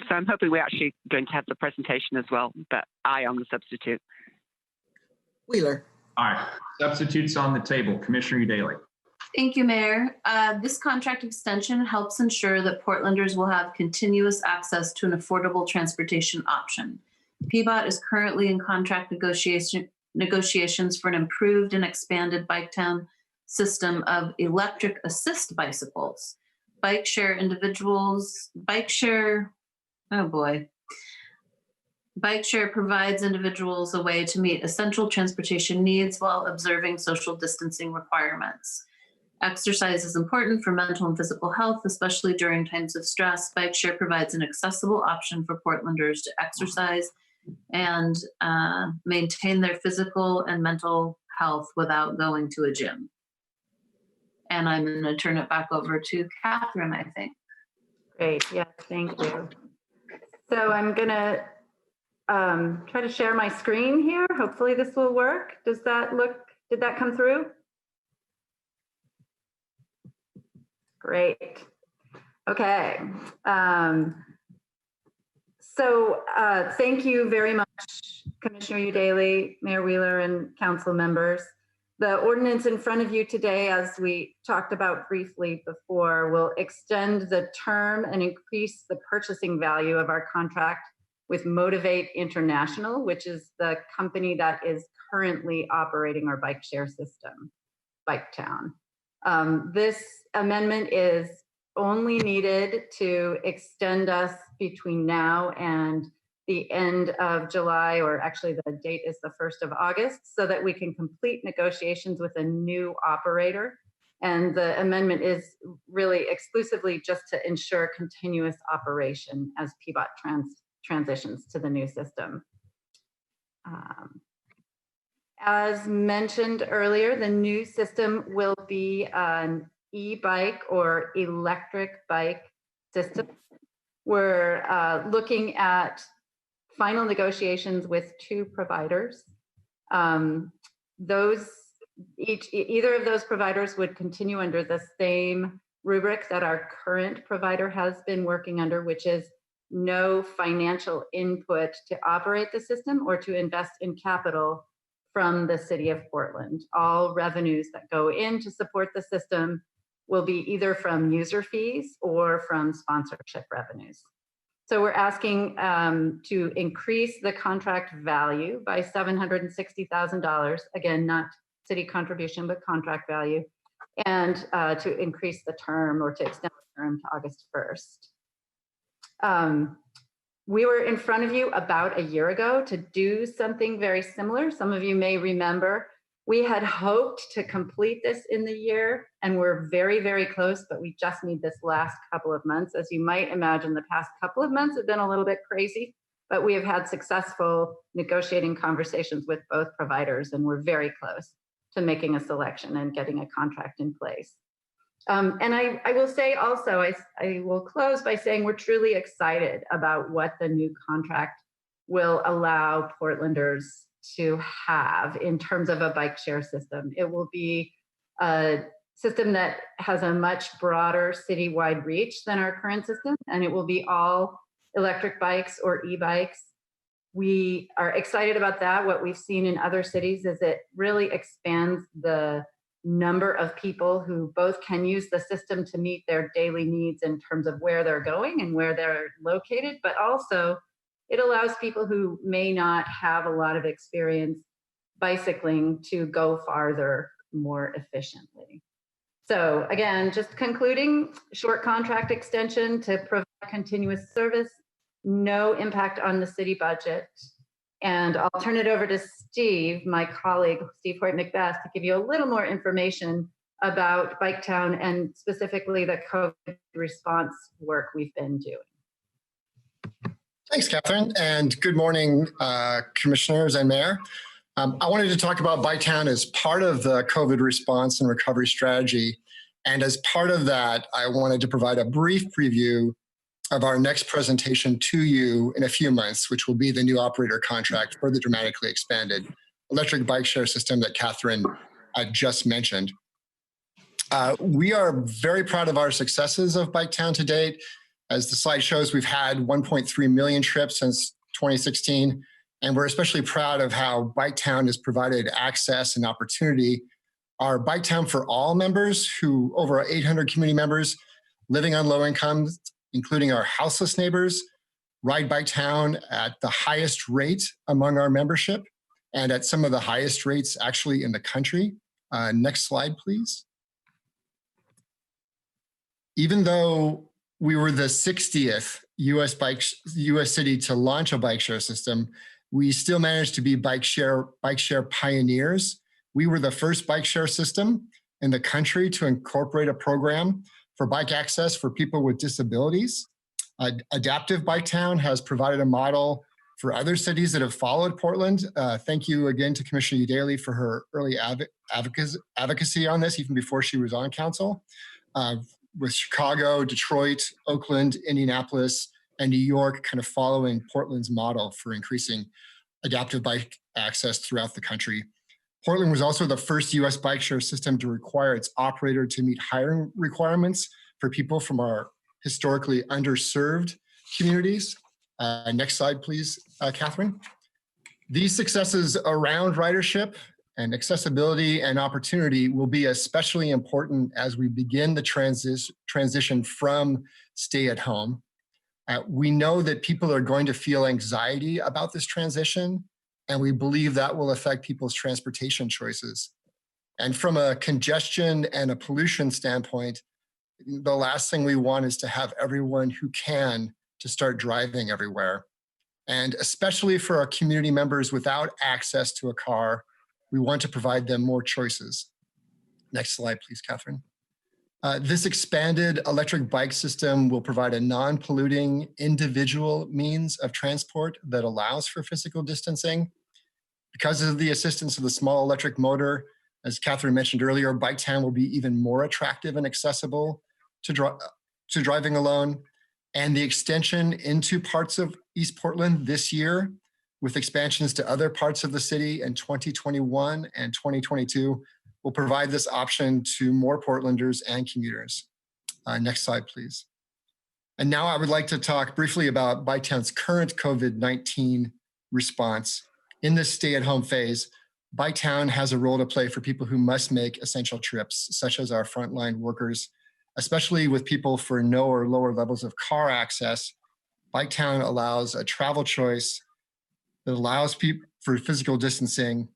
So I'm hoping we're actually going to have the presentation as well, but aye on the substitute. Wheeler. Aye. Substitutes on the table. Commissioner Daly. Thank you, Mayor. This contract extension helps ensure that Portlanders will have continuous access to an affordable transportation option. PBOT is currently in contract negotiations for an improved and expanded Biketown system of electric assist bicycles. Bike share, Bike share provides individuals a way to meet essential transportation needs while observing social distancing requirements. Exercise is important for mental and physical health, especially during times of stress. Bike share provides an accessible option for Portlanders to exercise and maintain their physical and mental health without going to a gym. And I'm going to turn it back over to Catherine, I think. Great. Yes, thank you. So I'm going to try to share my screen here. Hopefully this will work. Did that come through? Great. Okay. Thank you very much, Commissioner Udaly, Mayor Wheeler, and council members. The ordinance in front of you today, as we talked about briefly before, will extend the term and increase the purchasing value of our contract with Motivate International, which is the company that is currently operating our bike share system, Biketown. This amendment is only needed to extend us between now and the end of July, or actually the date is the 1st of August, so that we can complete negotiations with a new operator. And the amendment is really exclusively just to ensure continuous operation as PBOT transitions to the new system. As mentioned earlier, the new system will be an e-bike or electric bike system. We're looking at final negotiations with 2 providers. Either of those providers would continue under the same rubric that our current provider has been working under, which is no financial input to operate the system or to invest in capital from the city of Portland. All revenues that go in to support the system will be either from user fees or from sponsorship revenues. So we're asking to increase the contract value by $760,000, again, not city contribution, but contract value, and to increase the term or to extend the term to August 1st. We were in front of you about a year ago to do something very similar. Some of you may remember we had hoped to complete this in the year, and we're very, very close, but we just need this last couple of months. As you might imagine, the past couple of months have been a little bit crazy, but we have had successful negotiating conversations with both providers, and we're very close to making a selection and getting a contract in place. And I will say also, I will close by saying we're truly excited about what the new contract will allow Portlanders to have in terms of a bike share system. It will be a system that has a much broader citywide reach than our current system, and it will be all electric bikes or e-bikes. We are excited about that. What we've seen in other cities is it really expands the number of people who both can use the system to meet their daily needs in terms of where they're going and where they're located, but also it allows people who may not have a lot of experience bicycling to go farther more efficiently. So again, just concluding, short contract extension to provide continuous service, no impact on the city budget. And I'll turn it over to Steve, my colleague, Steve Hoyt-Macbeth, to give you a little more information about Biketown and specifically the COVID response work we've been doing. Thanks, Catherine, and good morning, commissioners and mayor. I wanted to talk about Biketown as part of the COVID response and recovery strategy. And as part of that, I wanted to provide a brief preview of our next presentation to you in a few months, which will be the new operator contract for the dramatically expanded electric bike share system that Catherine just mentioned. We are very proud of our successes of Biketown to date. As the slide shows, we've had 1.3 million trips since 2016, and we're especially proud of how Biketown has provided access and opportunity. Our Biketown for All members, who over 800 community members living on low incomes, including our houseless neighbors, ride Biketown at the highest rate among our membership and at some of the highest rates actually in the country. Next slide, please. Even though we were the 60th US city to launch a bike share system, we still managed to be bike share pioneers. We were the first bike share system in the country to incorporate a program for bike access for people with disabilities. Adaptive Biketown has provided a model for other cities that have followed Portland. Thank you again to Commissioner Udaley for her early advocacy on this, even before she was on council. With Chicago, Detroit, Oakland, Indianapolis, and New York kind of following Portland's model for increasing adaptive bike access throughout the country. Portland was also the first US bike share system to require its operator to meet hiring requirements for people from our historically underserved communities. Next slide, please, Catherine. These successes around ridership and accessibility and opportunity will be especially important as we begin the transition from stay at home. We know that people are going to feel anxiety about this transition, and we believe that will affect people's transportation choices. And from a congestion and a pollution standpoint, the last thing we want is to have everyone who can to start driving everywhere. And especially for our community members without access to a car, we want to provide them more choices. Next slide, please, Catherine. This expanded electric bike system will provide a non-polluting individual means of transport that allows for physical distancing. Because of the assistance of the small electric motor, as Catherine mentioned earlier, Biketown will be even more attractive and accessible to driving alone. And the extension into parts of East Portland this year, with expansions to other parts of the city in 2021 and 2022, will provide this option to more Portlanders and commuters. Next slide, please. And now I would like to talk briefly about Biketown's current COVID-19 response. In this stay-at-home phase, Biketown has a role to play for people who must make essential trips, such as our frontline workers, especially with people for no or lower levels of car access. Biketown allows a travel choice that allows people for physical distancing.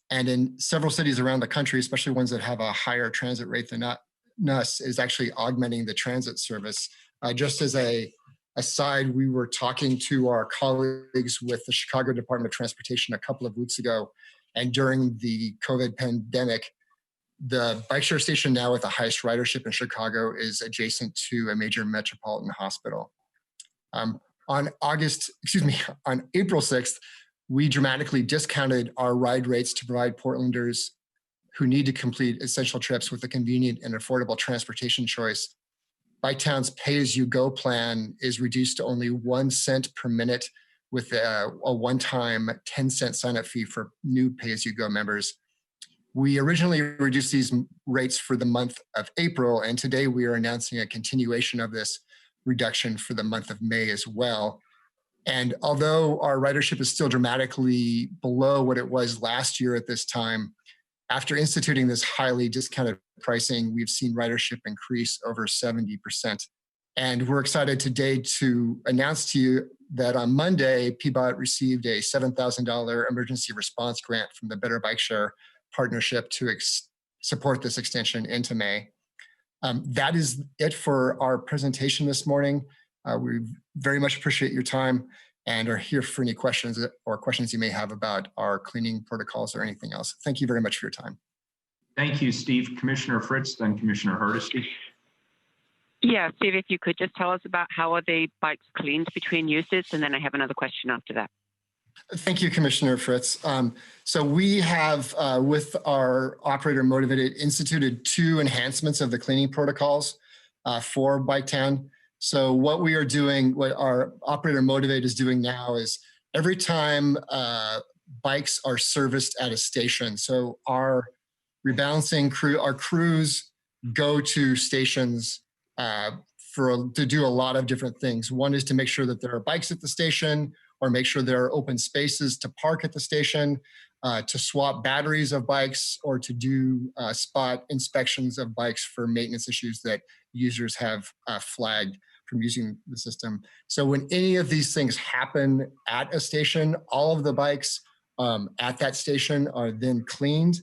And in several cities around the country, especially ones that have a higher transit rate than us, is actually augmenting the transit service. Just as a aside, we were talking to our colleagues with the Chicago Department of Transportation a couple of weeks ago, and during the COVID pandemic, the bike share station now with the highest ridership in Chicago is adjacent to a major metropolitan hospital. On April 6th, we dramatically discounted our ride rates to provide Portlanders who need to complete essential trips with a convenient and affordable transportation choice. Biketown's pay-as-you-go plan is reduced to only 1 cent per minute with a one-time 10-cent sign-up fee for new pay-as-you-go members. We originally reduced these rates for the month of April, and today we are announcing a continuation of this reduction for the month of May as well. And although our ridership is still dramatically below what it was last year at this time, after instituting this highly discounted pricing, we've seen ridership increase over 70%. And we're excited today to announce to you that on Monday, PBOT received a $7,000 emergency response grant from the Better Bike Share Partnership to support this extension into May. That is it for our presentation this morning. We very much appreciate your time and are here for any questions you may have about our cleaning protocols or anything else. Thank you very much for your time. Thank you, Steve. Commissioner Fritz, then Commissioner Hardesty. Yeah, Steve, if you could just tell us about how are the bikes cleaned between uses, and then I have another question after that. Thank you, Commissioner Fritz. So we have, with our operator Motivated, instituted 2 enhancements of the cleaning protocols for Biketown. So what we are doing, what our operator Motivate is doing now is every time bikes are serviced at a station, so our rebalancing crew, our crews go to stations to do a lot of different things. One is to make sure that there are bikes at the station, or make sure there are open spaces to park at the station, to swap batteries of bikes, or to do spot inspections of bikes for maintenance issues that users have flagged from using the system. So when any of these things happen at a station, all of the bikes at that station are then cleaned.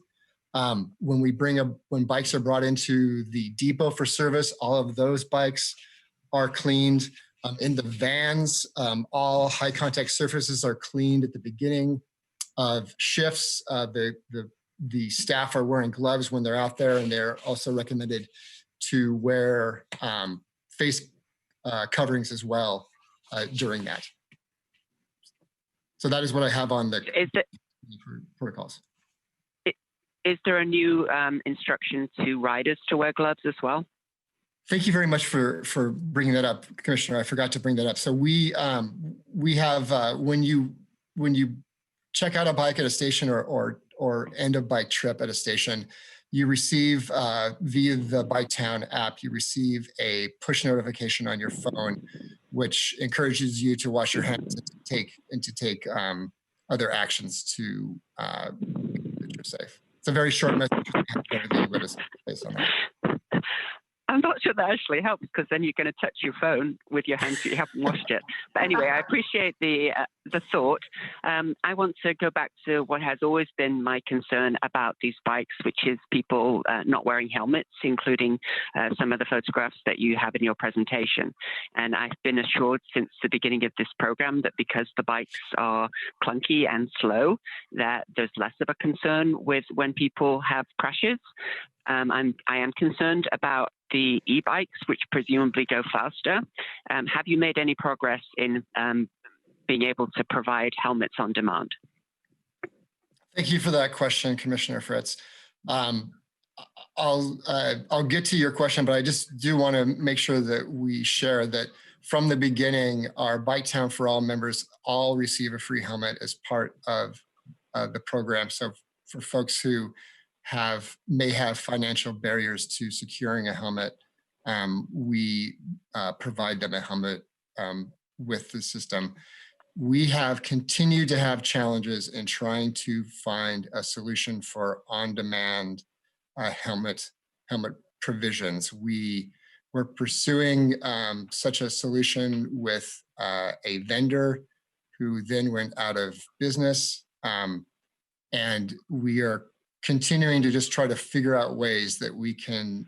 When bikes are brought into the depot for service, all of those bikes are cleaned. In the vans, all high contact surfaces are cleaned at the beginning of shifts. The staff are wearing gloves when they're out there, and they're also recommended to wear face coverings as well during that. So that is what I have on the protocols. Is there a new instruction to riders to wear gloves as well? Thank you very much for bringing that up, Commissioner. I forgot to bring that up. So we have when you check out a bike at a station or end a bike trip at a station, you receive via the BikeTown app, you receive a push notification on your phone, which encourages you to wash your hands and to take other actions to make sure you're safe. It's a very short message. Everything but a space on that. I'm not sure that actually helps, because then you're going to touch your phone with your hands that you haven't washed it. But anyway, I appreciate the thought. I want to go back to what has always been my concern about these bikes, which is people not wearing helmets, including some of the photographs that you have in your presentation. And I've been assured since the beginning of this program that because the bikes are clunky and slow, that there's less of a concern with when people have crashes. I am concerned about the e-bikes, which presumably go faster. Have you made any progress in being able to provide helmets on demand? Thank you for that question, Commissioner Fritz. I'll get to your question, but I just do want to make sure that we share that from the beginning, our BikeTown for All members all receive a free helmet as part of the program. So for folks who may have financial barriers to securing a helmet, we provide them a helmet with the system. We have continued to have challenges in trying to find a solution for on-demand helmet provisions. We're pursuing such a solution with a vendor who then went out of business, and we are continuing to just try to figure out ways that we can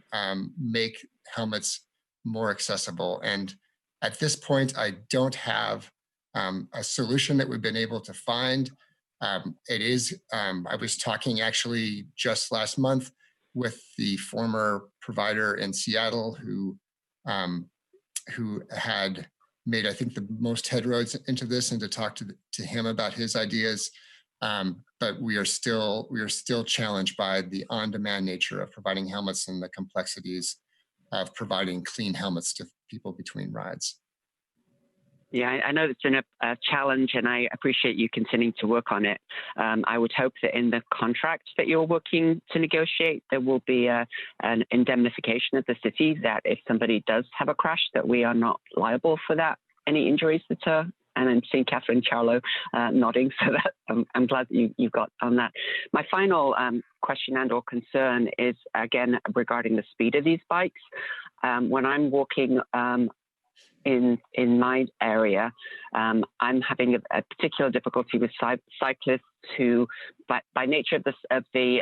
make helmets more accessible. And at this point, I don't have a solution that we've been able to find. I was talking actually just last month with the former provider in Seattle who had made, I think, the most headroads into this, and to talk to him about his ideas. But we are still challenged by the on-demand nature of providing helmets and the complexities of providing clean helmets to people between rides. Yeah, I know it's been a challenge, and I appreciate you continuing to work on it. I would hope that in the contract that you're working to negotiate, there will be an indemnification of the city, that if somebody does have a crash, that we are not liable for that, any injuries that are. And I'm seeing Catherine Charlo nodding, so that I'm glad that you've got on that. My final question and or concern is, again, regarding the speed of these bikes. When I'm walking in my area, I'm having a particular difficulty with cyclists who, by nature of the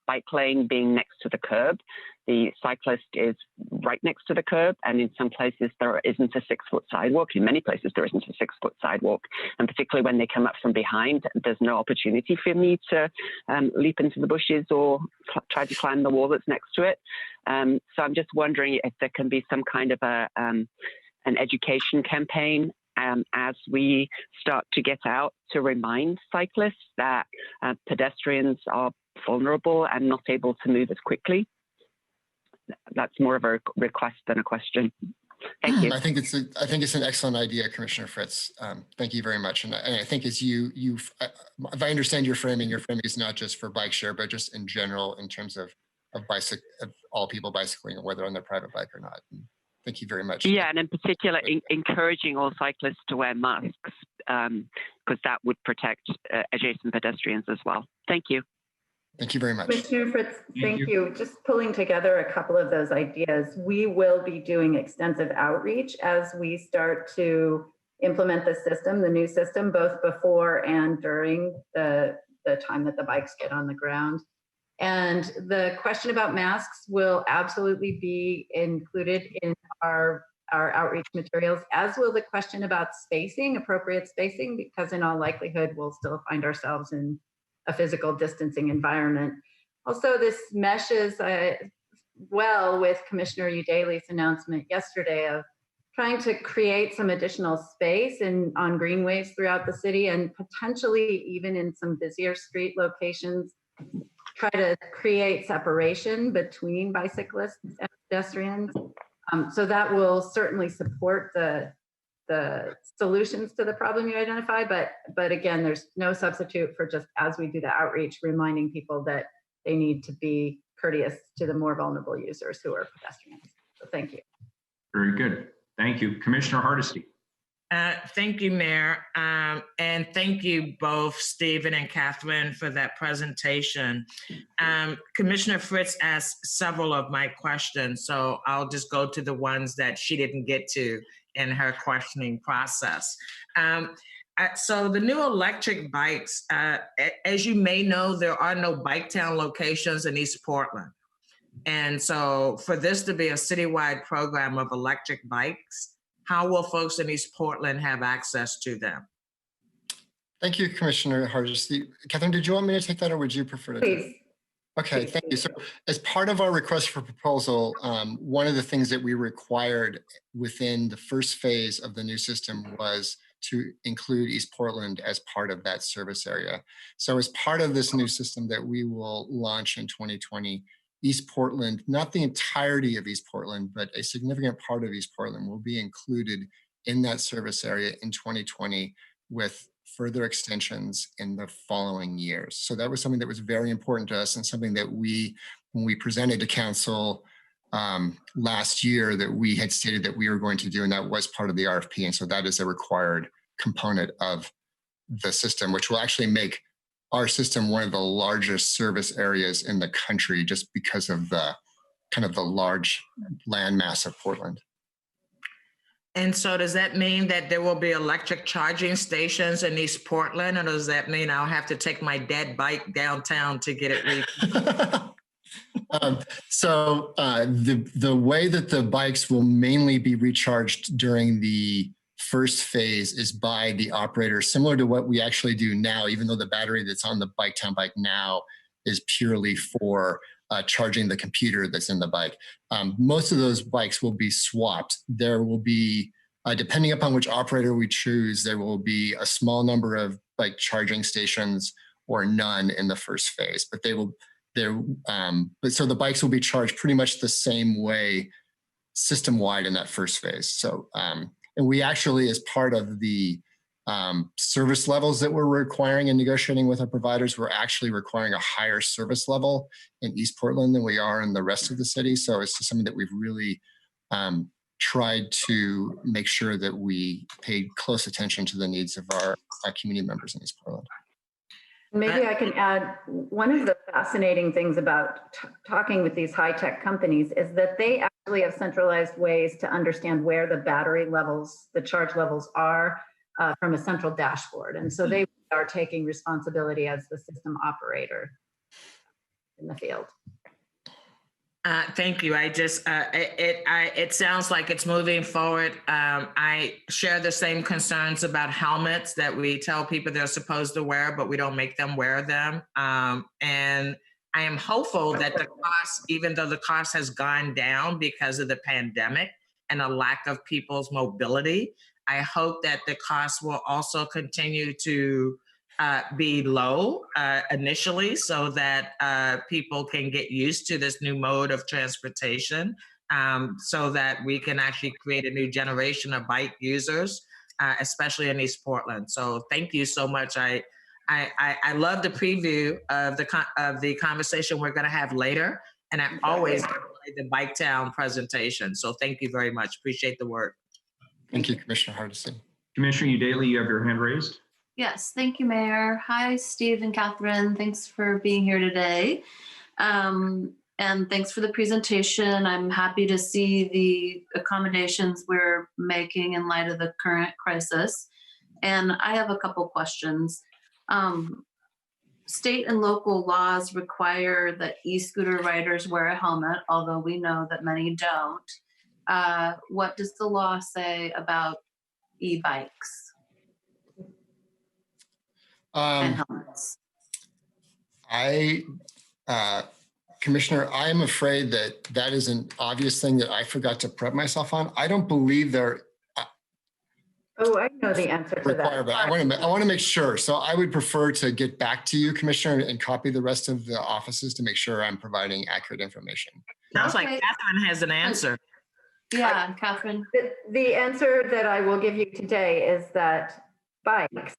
bike lane being next to the curb, the cyclist is right next to the curb, and in some places there isn't a 6-foot sidewalk. In many places there isn't a 6-foot sidewalk, and particularly when they come up from behind, there's no opportunity for me to leap into the bushes or try to climb the wall that's next to it. So I'm just wondering if there can be some kind of an education campaign as we start to get out to remind cyclists that pedestrians are vulnerable and not able to move as quickly. That's more of a request than a question. Thank you. I think it's an excellent idea, Commissioner Fritz. Thank you very much. And I think as if I understand your framing is not just for bike share, but just in general in terms of all people bicycling, whether on their private bike or not. And thank you very much. Yeah, and in particular, encouraging all cyclists to wear masks because that would protect adjacent pedestrians as well. Thank you. Thank you very much. Commissioner Fritz, thank you. Just pulling together a couple of those ideas. We will be doing extensive outreach as we start to implement the system, the new system, both before and during the time that the bikes get on the ground. And the question about masks will absolutely be included in our outreach materials, as will the question about spacing, appropriate spacing, because in all likelihood, we'll still find ourselves in a physical distancing environment. Also, this meshes well with Commissioner Udaley's announcement yesterday of trying to create some additional space on greenways throughout the city and potentially even in some busier street locations, try to create separation between bicyclists and pedestrians. So that will certainly support the solutions to the problem you identify, but again, there's no substitute for just as we do the outreach, reminding people that they need to be courteous to the more vulnerable users who are pedestrians. So thank you. Very good. Thank you. Commissioner Hardesty. Thank you, Mayor. And thank you both, Stephen and Catherine, for that presentation. Commissioner Fritz asked several of my questions, so I'll just go to the ones that she didn't get to in her questioning process. So the new electric bikes, as you may know, there are no Bike Town locations in East Portland. And so for this to be a citywide program of electric bikes, how will folks in East Portland have access to them? Thank you, Commissioner Hardesty. Catherine, did you want me to take that or would you prefer to take it? Okay, thank you. So as part of our request for proposal, one of the things that we required within the first phase of the new system was to include East Portland as part of that service area. So as part of this new system that we will launch in 2020, East Portland, not the entirety of East Portland, but a significant part of East Portland will be included in that service area in 2020 with further extensions in the following years. So that was something that was very important to us and something that when we presented to council last year, that we had stated that we were going to do, and that was part of the RFP. And so that is a required component of the system, which will actually make our system one of the largest service areas in the country just because of the kind of the large landmass of Portland. And so does that mean that there will be electric charging stations in East Portland, or does that mean I'll have to take my dead bike downtown to get it refilled? The way that the bikes will mainly be recharged during the first phase is by the operator, similar to what we actually do now, even though the battery that's on the Bike Town bike now is purely for charging the computer that's in the bike. Most of those bikes will be swapped. There will be, depending upon which operator we choose, there will be a small number of bike charging stations or none in the first phase, but so the bikes will be charged pretty much the same way system-wide in that first phase. So, and we actually, as part of the service levels that we're requiring and negotiating with our providers, we're actually requiring a higher service level in East Portland than we are in the rest of the city. So it's just something that we've really tried to make sure that we paid close attention to the needs of our community members in East Portland. Maybe I can add, one of the fascinating things about talking with these high-tech companies is that they actually have centralized ways to understand where the battery levels, the charge levels are from a central dashboard. And so they are taking responsibility as the system operator in the field. Thank you. It sounds like it's moving forward. I share the same concerns about helmets that we tell people they're supposed to wear, but we don't make them wear them. And I am hopeful that the cost, even though the cost has gone down because of the pandemic and a lack of people's mobility, I hope that the cost will also continue to be low initially so that people can get used to this new mode of transportation. so that we can actually create a new generation of bike users, especially in East Portland. So thank you so much. I love the preview of the conversation we're going to have later, and I always enjoy the Bike Town presentation. So thank you very much. Appreciate the work. Thank you, Commissioner Hardesty. Commissioner Daly, you have your hand raised. Yes, thank you, Mayor. Hi, Steve and Catherine. Thanks for being here today. And thanks for the presentation. I'm happy to see the accommodations we're making in light of the current crisis. And I have a couple questions. State and local laws require that e-scooter riders wear a helmet, although we know that many don't. What does the law say about e-bikes and helmets? Commissioner, I am afraid that is an obvious thing that I forgot to prep myself on. I don't believe they're Oh, I know the answer to that. But I want to make sure. So I would prefer to get back to you, Commissioner, and copy the rest of the offices to make sure I'm providing accurate information. Sounds like Catherine has an answer. Yeah, Catherine. The answer that I will give you today is that bikes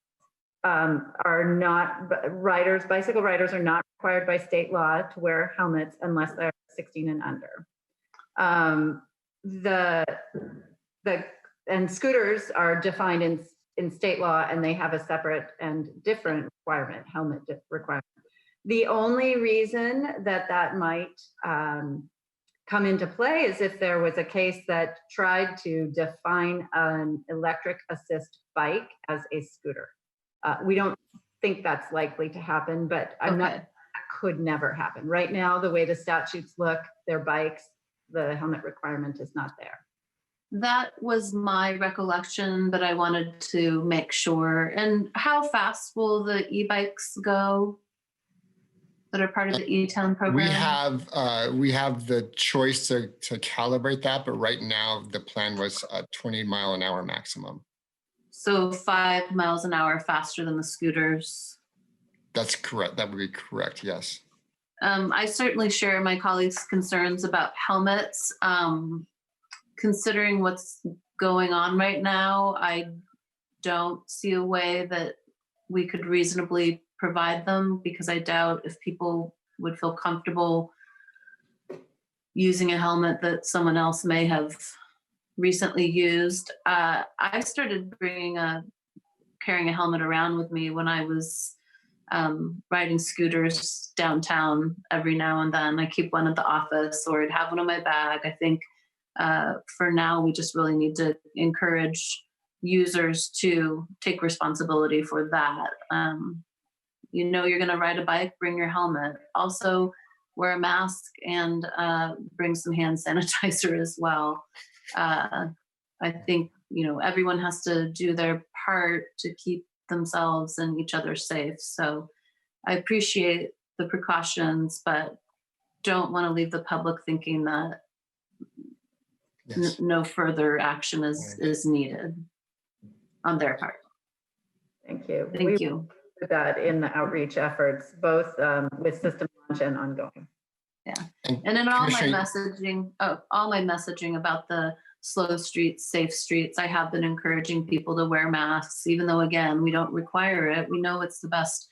are not, bicycle riders are not required by state law to wear helmets unless they're 16 and under. And scooters are defined in state law, and they have a separate and different requirement, helmet requirement. The only reason that might come into play is if there was a case that tried to define an electric assist bike as a scooter. We don't think that's likely to happen, but that could never happen. Right now, the way the statutes look, they're bikes, the helmet requirement is not there. That was my recollection, but I wanted to make sure. And how fast will the e-bikes go that are part of the E-Town program? We have the choice to calibrate that, but right now the plan was a 20-mile-an-hour maximum. So 5 miles an hour faster than the scooters. That's correct. That would be correct. Yes. I certainly share my colleagues' concerns about helmets. Considering what's going on right now, I don't see a way that we could reasonably provide them, because I doubt if people would feel comfortable using a helmet that someone else may have recently used. I started carrying a helmet around with me when I was riding scooters downtown every now and then. I keep one at the office, or I'd have one in my bag. I think for now, we just really need to encourage users to take responsibility for that. You're going to ride a bike, bring your helmet. Also, wear a mask and bring some hand sanitizer as well. I think, everyone has to do their part to keep themselves and each other safe. So I appreciate the precautions, but don't want to leave the public thinking that no further action is needed on their part. Thank you. Thank you. Do that in the outreach efforts, both with system launch and ongoing. Yeah, and in all my messaging about the slow streets, safe streets, I have been encouraging people to wear masks, even though, again, we don't require it. We know it's the best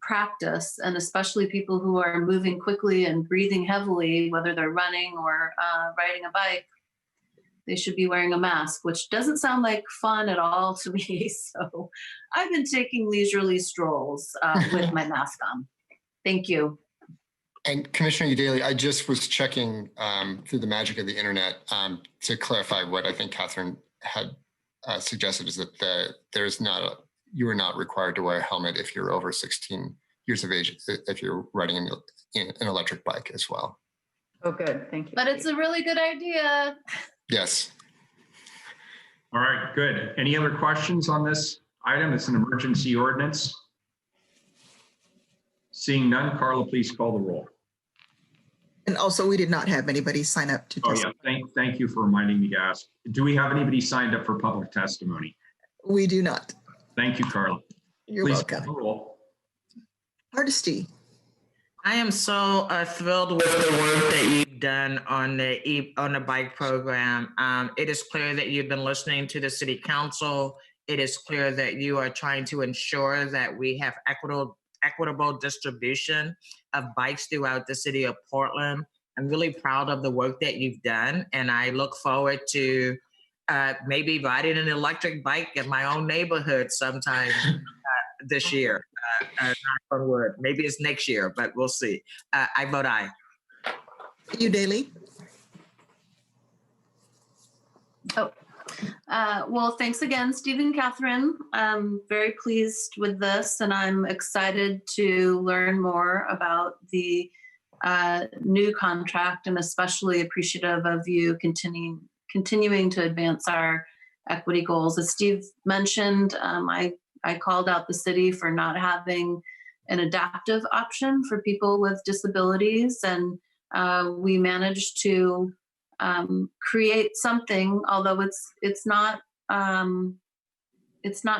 practice, and especially people who are moving quickly and breathing heavily, whether they're running or riding a bike, they should be wearing a mask, which doesn't sound like fun at all to me. So I've been taking leisurely strolls with my mask on. Thank you. And Commissioner Daly, I just was checking through the magic of the internet to clarify what I think Catherine had suggested, is that you are not required to wear a helmet if you're over 16 years of age, if you're riding an electric bike as well. Oh, good. Thank you. But it's a really good idea. Yes. All right, good. Any other questions on this item? It's an emergency ordinance. Seeing none, Carla, please call the roll. And also, we did not have anybody sign up to testify. Oh, yeah. Thank you for reminding me to ask. Do we have anybody signed up for public testimony? We do not. Thank you, Carla. You're please welcome. Call the roll. Hardesty. I am so thrilled with the work that you've done on the bike program. It is clear that you've been listening to the city council. It is clear that you are trying to ensure that we have equitable distribution of bikes throughout the city of Portland. I'm really proud of the work that you've done, and I look forward to maybe riding an electric bike in my own neighborhood sometime this year. Knock on wood. Maybe it's next year, but we'll see. I vote aye. You, Daly. Well, thanks again, Steve and Catherine. I'm very pleased with this, and I'm excited to learn more about the new contract, and especially appreciative of you continuing to advance our equity goals. As Steve mentioned, I called out the city for not having an adaptive option for people with disabilities, and we managed to create something, although it's not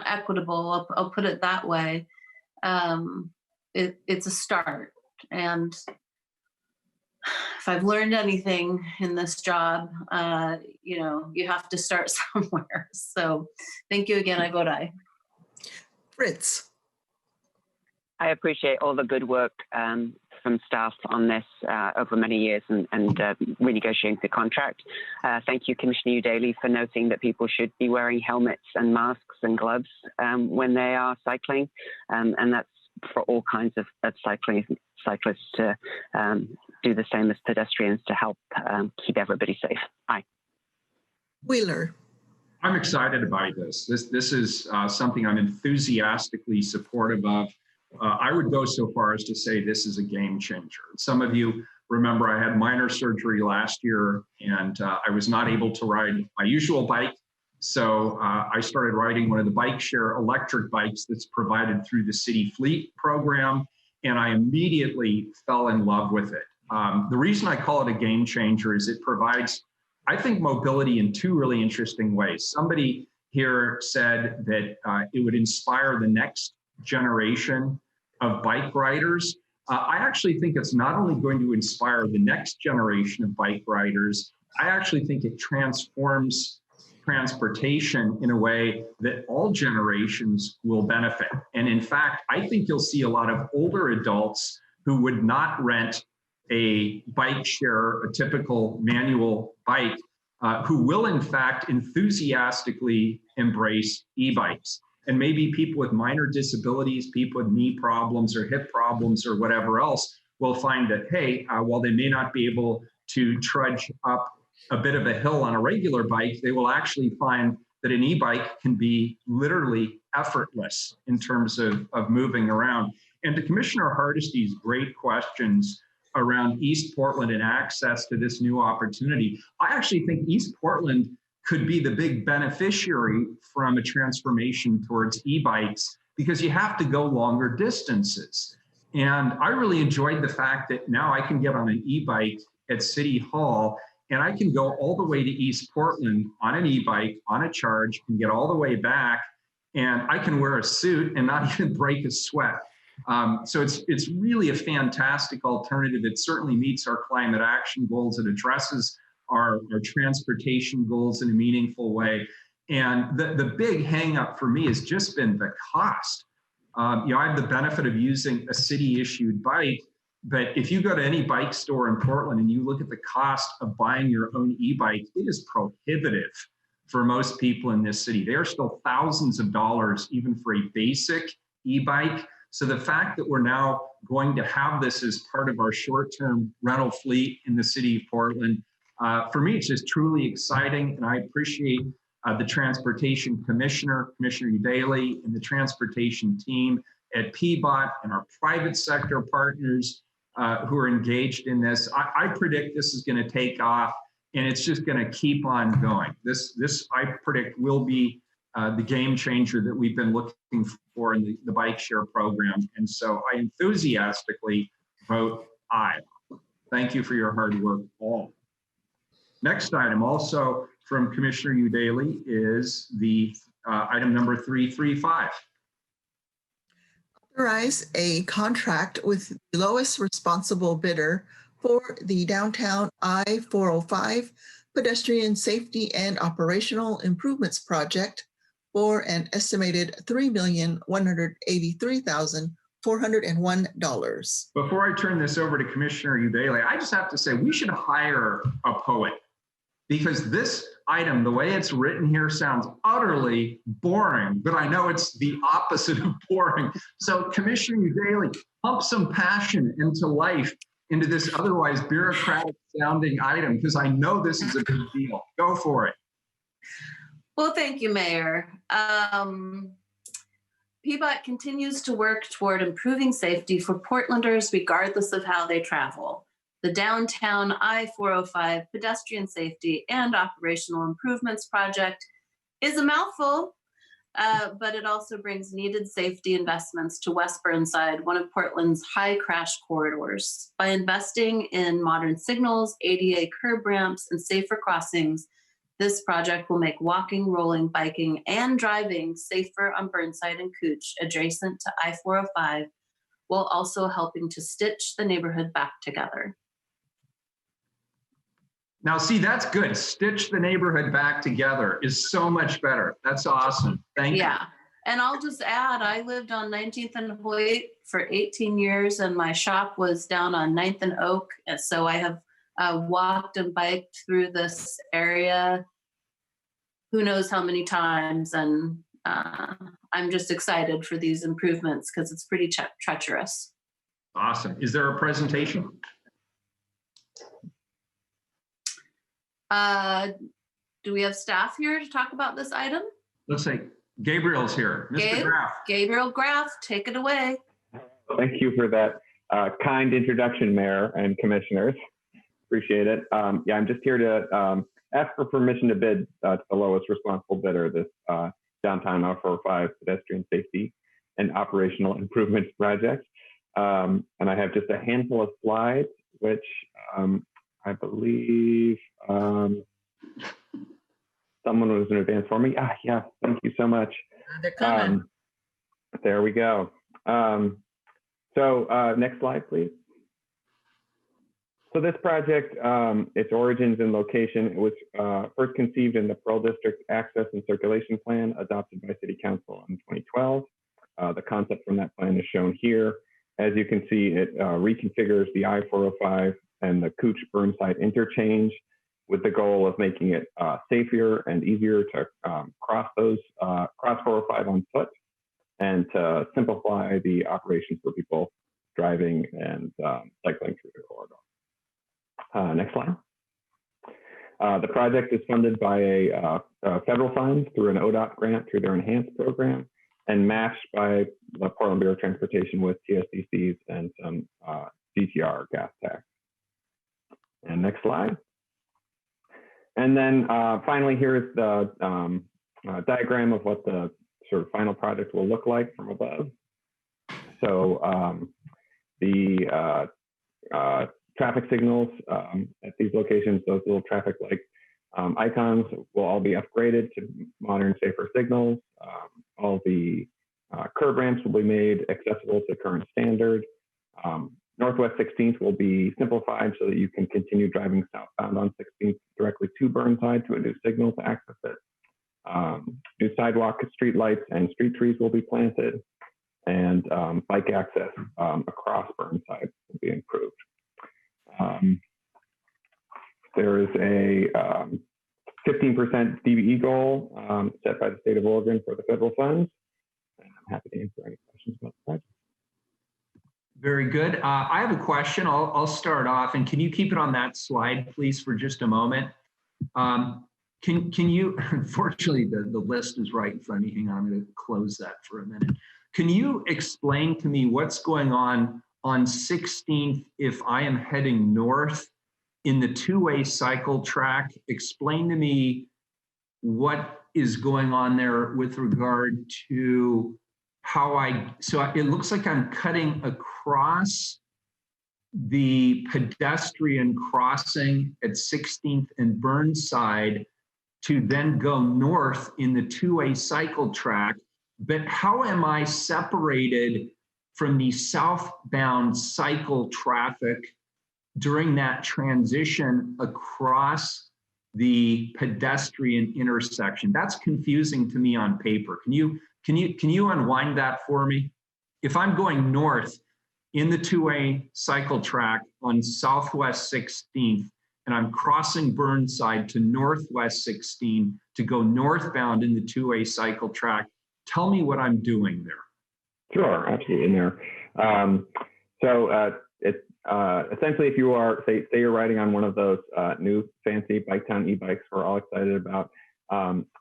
equitable. I'll put it that way. It's a start, and if I've learned anything in this job, you have to start somewhere. So, thank you again. I vote aye. Fritz. I appreciate all the good work from staff on this over many years and renegotiating the contract. Thank you, Commissioner Daly, for noting that people should be wearing helmets and masks and gloves when they are cycling. And that's for all kinds of cyclists to do the same as pedestrians to help keep everybody safe. Aye. Wheeler. I'm excited about this. This is something I'm enthusiastically supportive of. I would go so far as to say this is a game changer. Some of you remember I had minor surgery last year, and I was not able to ride my usual bike. So I started riding one of the bike share electric bikes that's provided through the city fleet program, and I immediately fell in love with it. The reason I call it a game changer is it provides, I think, mobility in two really interesting ways. Somebody here said that it would inspire the next generation of bike riders. I actually think it's not only going to inspire the next generation of bike riders, I actually think it transforms transportation in a way that all generations will benefit. And in fact, I think you'll see a lot of older adults who would not rent a bike share, a typical manual bike, who will in fact enthusiastically embrace e-bikes. And maybe people with minor disabilities, people with knee problems or hip problems or whatever else will find that, hey, while they may not be able to trudge up a bit of a hill on a regular bike, they will actually find that an e-bike can be literally effortless in terms of moving around. And to Commissioner Hardesty's great questions around East Portland and access to this new opportunity, I actually think East Portland could be the big beneficiary from a transformation towards e-bikes, because you have to go longer distances. And I really enjoyed the fact that now I can get on an e-bike at City Hall, and I can go all the way to East Portland on an e-bike, on a charge, and get all the way back, and I can wear a suit and not even break a sweat. So it's really a fantastic alternative. It certainly meets our climate action goals. It addresses our transportation goals in a meaningful way. And the big hang up for me has just been the cost. I have the benefit of using a city issued bike, but if you go to any bike store in Portland and you look at the cost of buying your own e-bike, it is prohibitive for most people in this city. They are still thousands of dollars even for a basic e-bike. So the fact that we're now going to have this as part of our short-term rental fleet in the city of Portland, for me, it's just truly exciting, and I appreciate the Transportation Commissioner, Commissioner Daly, and the transportation team at PBOT and our private sector partners who are engaged in this. I predict this is going to take off, and it's just going to keep on going. This I predict will be the game changer that we've been looking for in the bike share program. And so I enthusiastically vote aye. Thank you for your hard work, all. Next item, also from Commissioner Daly, is the item number 335. Authorize a contract with the lowest responsible bidder for the downtown I-405 pedestrian safety and operational improvements project for an estimated $3,183,401. Before I turn this over to Commissioner Udaly, I just have to say we should hire a poet, because this item, the way it's written here, sounds utterly boring, but I know it's the opposite of boring. So Commissioner Udaly, pump some passion into life into this otherwise bureaucratic sounding item, because I know this is a big deal. Go for it. Well, thank you, Mayor. PBOT continues to work toward improving safety for Portlanders regardless of how they travel. The Downtown I-405 Pedestrian Safety and Operational Improvements Project is a mouthful, but it also brings needed safety investments to West Burnside, one of Portland's high crash corridors. By investing in modern signals, ADA curb ramps, and safer crossings, this project will make walking, rolling, biking, and driving safer on Burnside and Cooch, adjacent to I-405, while also helping to stitch the neighborhood back together. Now, see, that's good. Stitch the neighborhood back together is so much better. That's awesome. Thank you. Yeah. And I'll just add, I lived on 19th and Hoyt for 18 years, and my shop was down on 9th and Oak. And so I have walked and biked through this area who knows how many times. And I'm just excited for these improvements because it's pretty treacherous. Awesome. Is there a presentation? Do we have staff here to talk about this item? Let's say Gabriel's here. Mr. Graff. Gabriel Graff, take it away. Thank you for that kind introduction, Mayor and Commissioners. Appreciate it. Yeah, I'm just here to ask for permission to bid to the lowest responsible bidder, this Downtown I-405 Pedestrian Safety and Operational Improvements Project. And I have just a handful of slides, which I believe someone was in advance for me. Yeah, thank you so much. They're coming. There we go. So next slide, please. So this project, its origins and location, it was first conceived in the Pearl District Access and Circulation Plan adopted by City Council in 2012. The concept from that plan is shown here. As you can see, it reconfigures the I-405 and the Cooch Burnside interchange with the goal of making it safer and easier to cross 405 on foot, and to simplify the operations for people driving and cycling through the corridor. Next slide. The project is funded by a federal fund through an ODOT grant through their enhanced program, and matched by the Portland Bureau of Transportation with TSDCs and some DTR gas tax. And next slide. And then finally, here's the diagram of what the sort of final project will look like from above. So the traffic signals at these locations, those little traffic light icons will all be upgraded to modern, safer signals. All the curb ramps will be made accessible to current standard. Northwest 16th will be simplified so that you can continue driving southbound on 16th directly to Burnside to a new signal to access it. New sidewalk, street lights, and street trees will be planted, and bike access across Burnside will be improved. There is a 15% DBE goal set by the state of Oregon for the federal funds, and I'm happy to answer any questions about the project. Very good. I have a question. I'll start off, and can you keep it on that slide, please, for just a moment? Can you, unfortunately, the list is right in front of me. Hang on, I'm going to close that for a minute. Can you explain to me what's going on 16th if I am heading north in the two-way cycle track? Explain to me what is going on there with regard to how so it looks like I'm cutting across the pedestrian crossing at 16th and Burnside to then go north in the two-way cycle track. But how am I separated from the southbound cycle traffic during that transition across the pedestrian intersection. That's confusing to me on paper. Can you unwind that for me? If I'm going north in the two-way cycle track on Southwest 16th, and I'm crossing Burnside to Northwest 16 to go northbound in the two-way cycle track, tell me what I'm doing there. Sure, absolutely, Mayor. It's essentially, if you are, say you're riding on one of those new fancy Biketown e-bikes we're all excited about,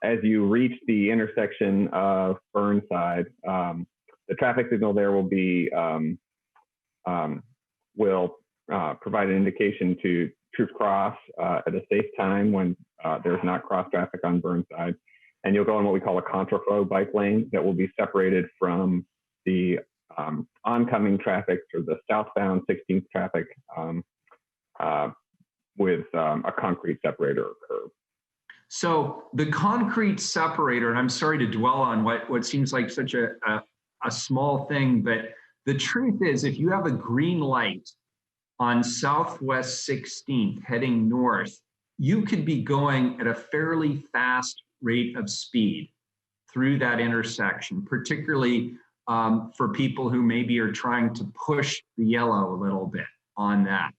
as you reach the intersection of Burnside, the traffic signal there will be provide an indication to cross at a safe time when there's not cross traffic on Burnside, and you'll go in what we call a contraflow bike lane that will be separated from the oncoming traffic or the southbound 16th traffic with a concrete separator or curb. So the concrete separator, and I'm sorry to dwell on what seems like such a small thing, but the truth is, if you have a green light on Southwest 16th heading north, you could be going at a fairly fast rate of speed through that intersection, particularly for people who maybe are trying to push the yellow a little bit on that.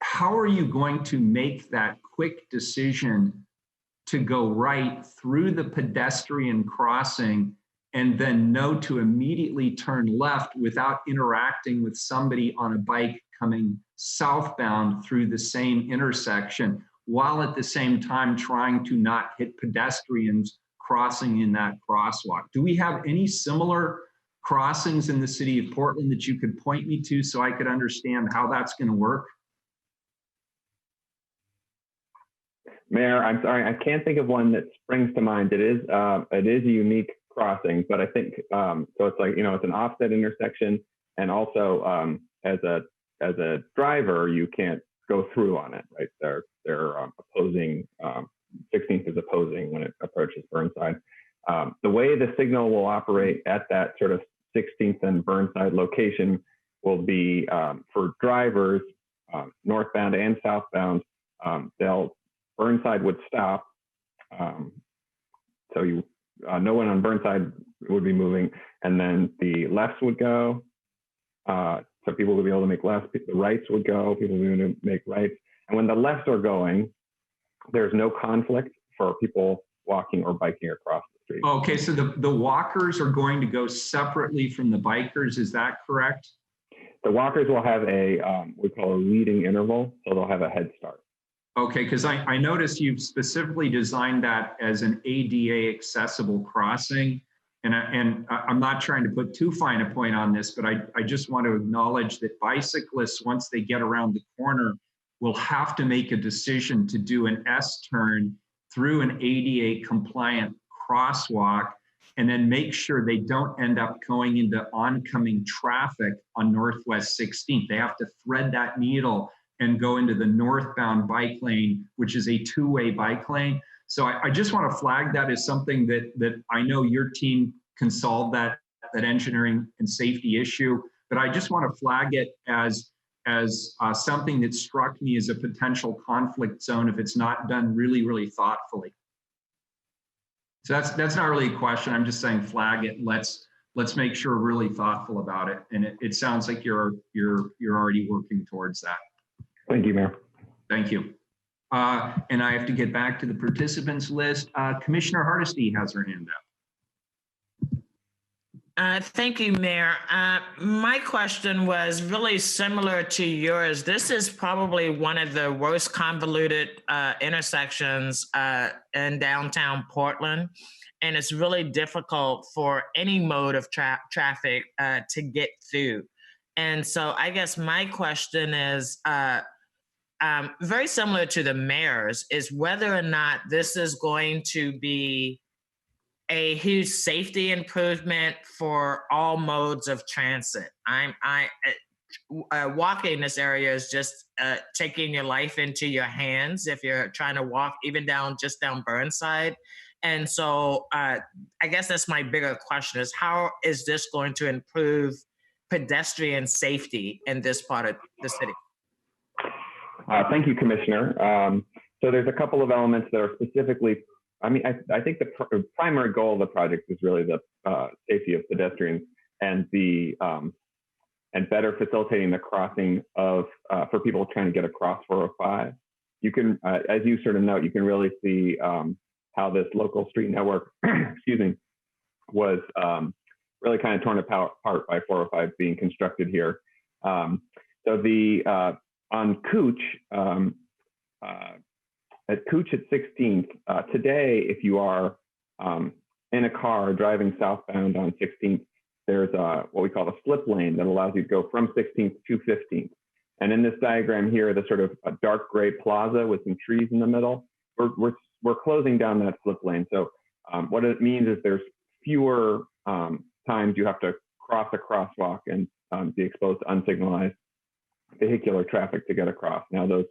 How are you going to make that quick decision to go right through the pedestrian crossing and then know to immediately turn left without interacting with somebody on a bike coming southbound through the same intersection, while at the same time trying to not hit pedestrians crossing in that crosswalk? Do we have any similar crossings in the city of Portland that you could point me to so I could understand how that's going to work? Mayor, I'm sorry, I can't think of one that springs to mind. It is a unique crossing, but I think so. It's like, it's an offset intersection, and also as a driver, you can't go through on it, right? They're opposing. 16th is opposing when it approaches Burnside. The way the signal will operate at that sort of 16th and Burnside location will be for drivers northbound and southbound. Burnside would stop, so no one on Burnside would be moving, and then the lefts would go. So people would be able to make lefts. The rights would go. People would be able to make rights. And when the lefts are going, there's no conflict for people walking or biking across the street. Okay, so the walkers are going to go separately from the bikers. Is that correct? The walkers will have we call a leading interval, so they'll have a head start. Okay, because I noticed you've specifically designed that as an ADA accessible crossing. And I'm not trying to put too fine a point on this, but I just want to acknowledge that bicyclists, once they get around the corner, will have to make a decision to do an S-turn through an ADA compliant crosswalk, and then make sure they don't end up going into oncoming traffic on Northwest 16th. They have to thread that needle and go into the northbound bike lane, which is a two-way bike lane. So I just want to flag that as something that I know your team can solve that engineering and safety issue, but I just want to flag it as something that struck me as a potential conflict zone if it's not done really, really thoughtfully. So that's not really a question. I'm just saying flag it. Let's make sure we're really thoughtful about it. And it sounds like you're already working towards that. Thank you, Mayor. Thank you. And I have to get back to the participants list. Commissioner Hardesty has her hand up. Thank you, Mayor. My question was really similar to yours. This is probably one of the worst convoluted intersections in downtown Portland, and it's really difficult for any mode of traffic to get through. And so I guess my question is very similar to the mayor's, is whether or not this is going to be a huge safety improvement for all modes of transit. Walking in this area is just taking your life into your hands if you're trying to walk even down Burnside. And so I guess that's my bigger question, is how is this going to improve pedestrian safety in this part of the city? Thank you, Commissioner. So there's a couple of elements that are specifically, I think the primary goal of the project is really the safety of pedestrians and and better facilitating the crossing of for people trying to get across 405. You can, as you sort of note, you can really see how this local street network, excuse me, was really kind of torn apart by 405 being constructed here. So on Cooch, at Cooch at 16th, today, if you are in a car driving southbound on 16th, there's what we call a slip lane that allows you to go from 16th to 15th. And in this diagram here, the sort of a dark gray plaza with some trees in the middle, we're closing down that slip lane. So what it means is there's fewer times you have to cross a crosswalk and be exposed to unsignalized vehicular traffic to get across. Now those,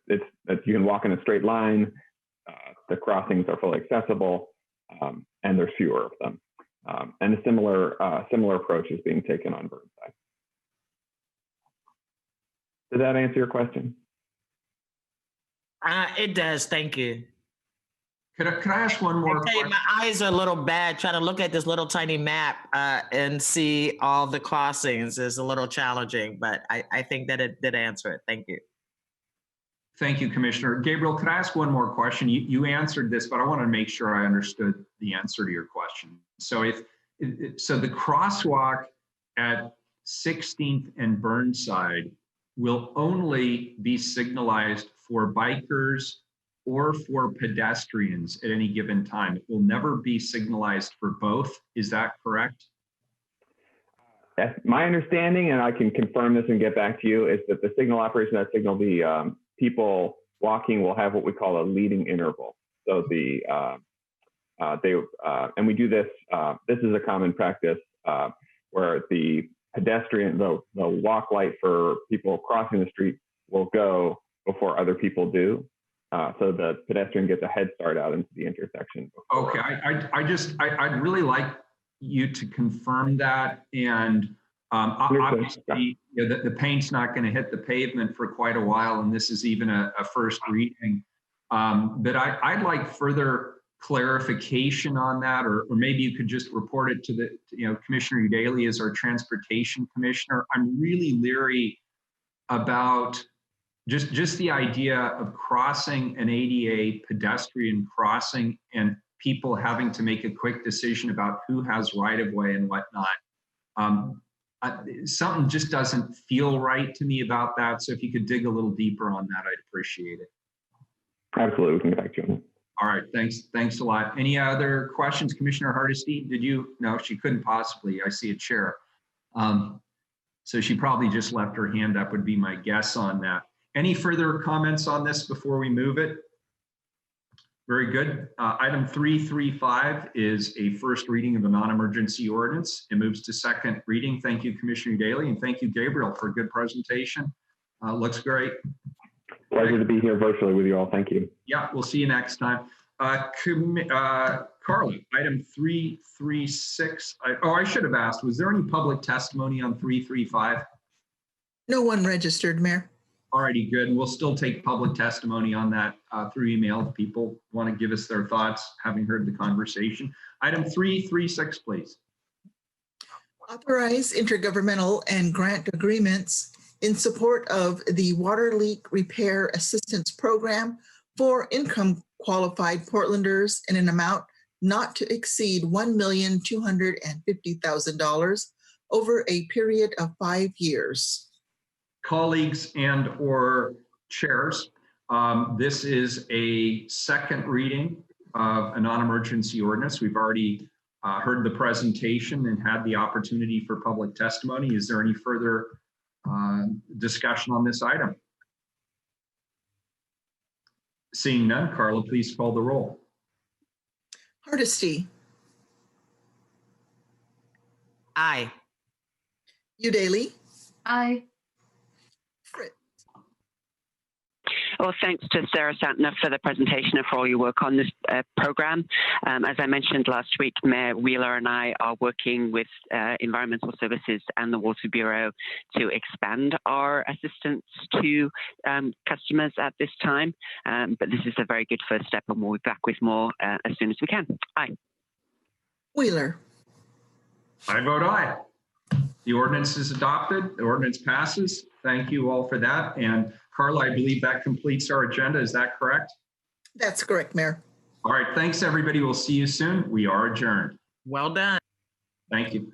you can walk in a straight line, the crossings are fully accessible, and there's fewer of them. And a similar approach is being taken on Burnside. Did that answer your question? It does, thank you. Could I ask one more question? My eyes are a little bad trying to look at this little tiny map and see all the crossings is a little challenging, but I think that it did answer it. Thank you. Thank you, Commissioner. Gabriel, could I ask one more question? You answered this, but I want to make sure I understood the answer to your question. So the crosswalk at 16th and Burnside will only be signalized for bikers or for pedestrians at any given time. It will never be signalized for both. Is that correct? Yes, my understanding, and I can confirm this and get back to you, is that the signal operation that signal the people walking will have what we call a leading interval. So and we do this. This is a common practice where the pedestrian, the walk light for people crossing the street will go before other people do. So the pedestrian gets a head start out into the intersection. Okay, I'd really like you to confirm that. And obviously, the paint's not going to hit the pavement for quite a while, and this is even a first reading. But I'd like further clarification on that, or maybe you could just report it to Commissioner Daly as our transportation commissioner. I'm really leery about just the idea of crossing an ADA pedestrian crossing and people having to make a quick decision about who has right of way and whatnot. Something just doesn't feel right to me about that. So if you could dig a little deeper on that, I'd appreciate it. Absolutely, we can get back to you. All right, thanks a lot. Any other questions, Commissioner Hardesty? No, she couldn't possibly. I see a chair. So she probably just left her hand up, would be my guess on that. Any further comments on this before we move it? Very good. Item 335 is a first reading of a non-emergency ordinance. It moves to second reading. Thank you, Commissioner Daly, and thank you, Gabriel, for a good presentation. Looks great. Pleasure to be here virtually with you all. Thank you. Yeah, we'll see you next time. Carla, item 336. I should have asked, was there any public testimony on 335? No one registered, Mayor. All righty, good. We'll still take public testimony on that through email if people want to give us their thoughts, having heard the conversation. Item 336, please. Authorize intergovernmental and grant agreements in support of the Water Leak Repair Assistance Program for income qualified Portlanders in an amount not to exceed $1,250,000 over a period of 5 years. Colleagues and or chairs, this is a second reading of a non-emergency ordinance. We've already heard the presentation and had the opportunity for public testimony. Is there any further discussion on this item? Seeing none, Carla, please call the roll. Hardesty. Aye. Udaly. Aye. Fritz. Well, thanks to Sarah Santner for the presentation and for all your work on this program. As I mentioned last week, Mayor Wheeler and I are working with Environmental Services and the Water Bureau to expand our assistance to customers at this time. But this is a very good first step, and we'll be back with more as soon as we can. Aye. Wheeler. I vote aye. The ordinance is adopted. The ordinance passes. Thank you all for that. And Carla, I believe that completes our agenda. Is that correct? That's correct, Mayor. All right. Thanks, everybody. We'll see you soon. We are adjourned. Well done. Thank you.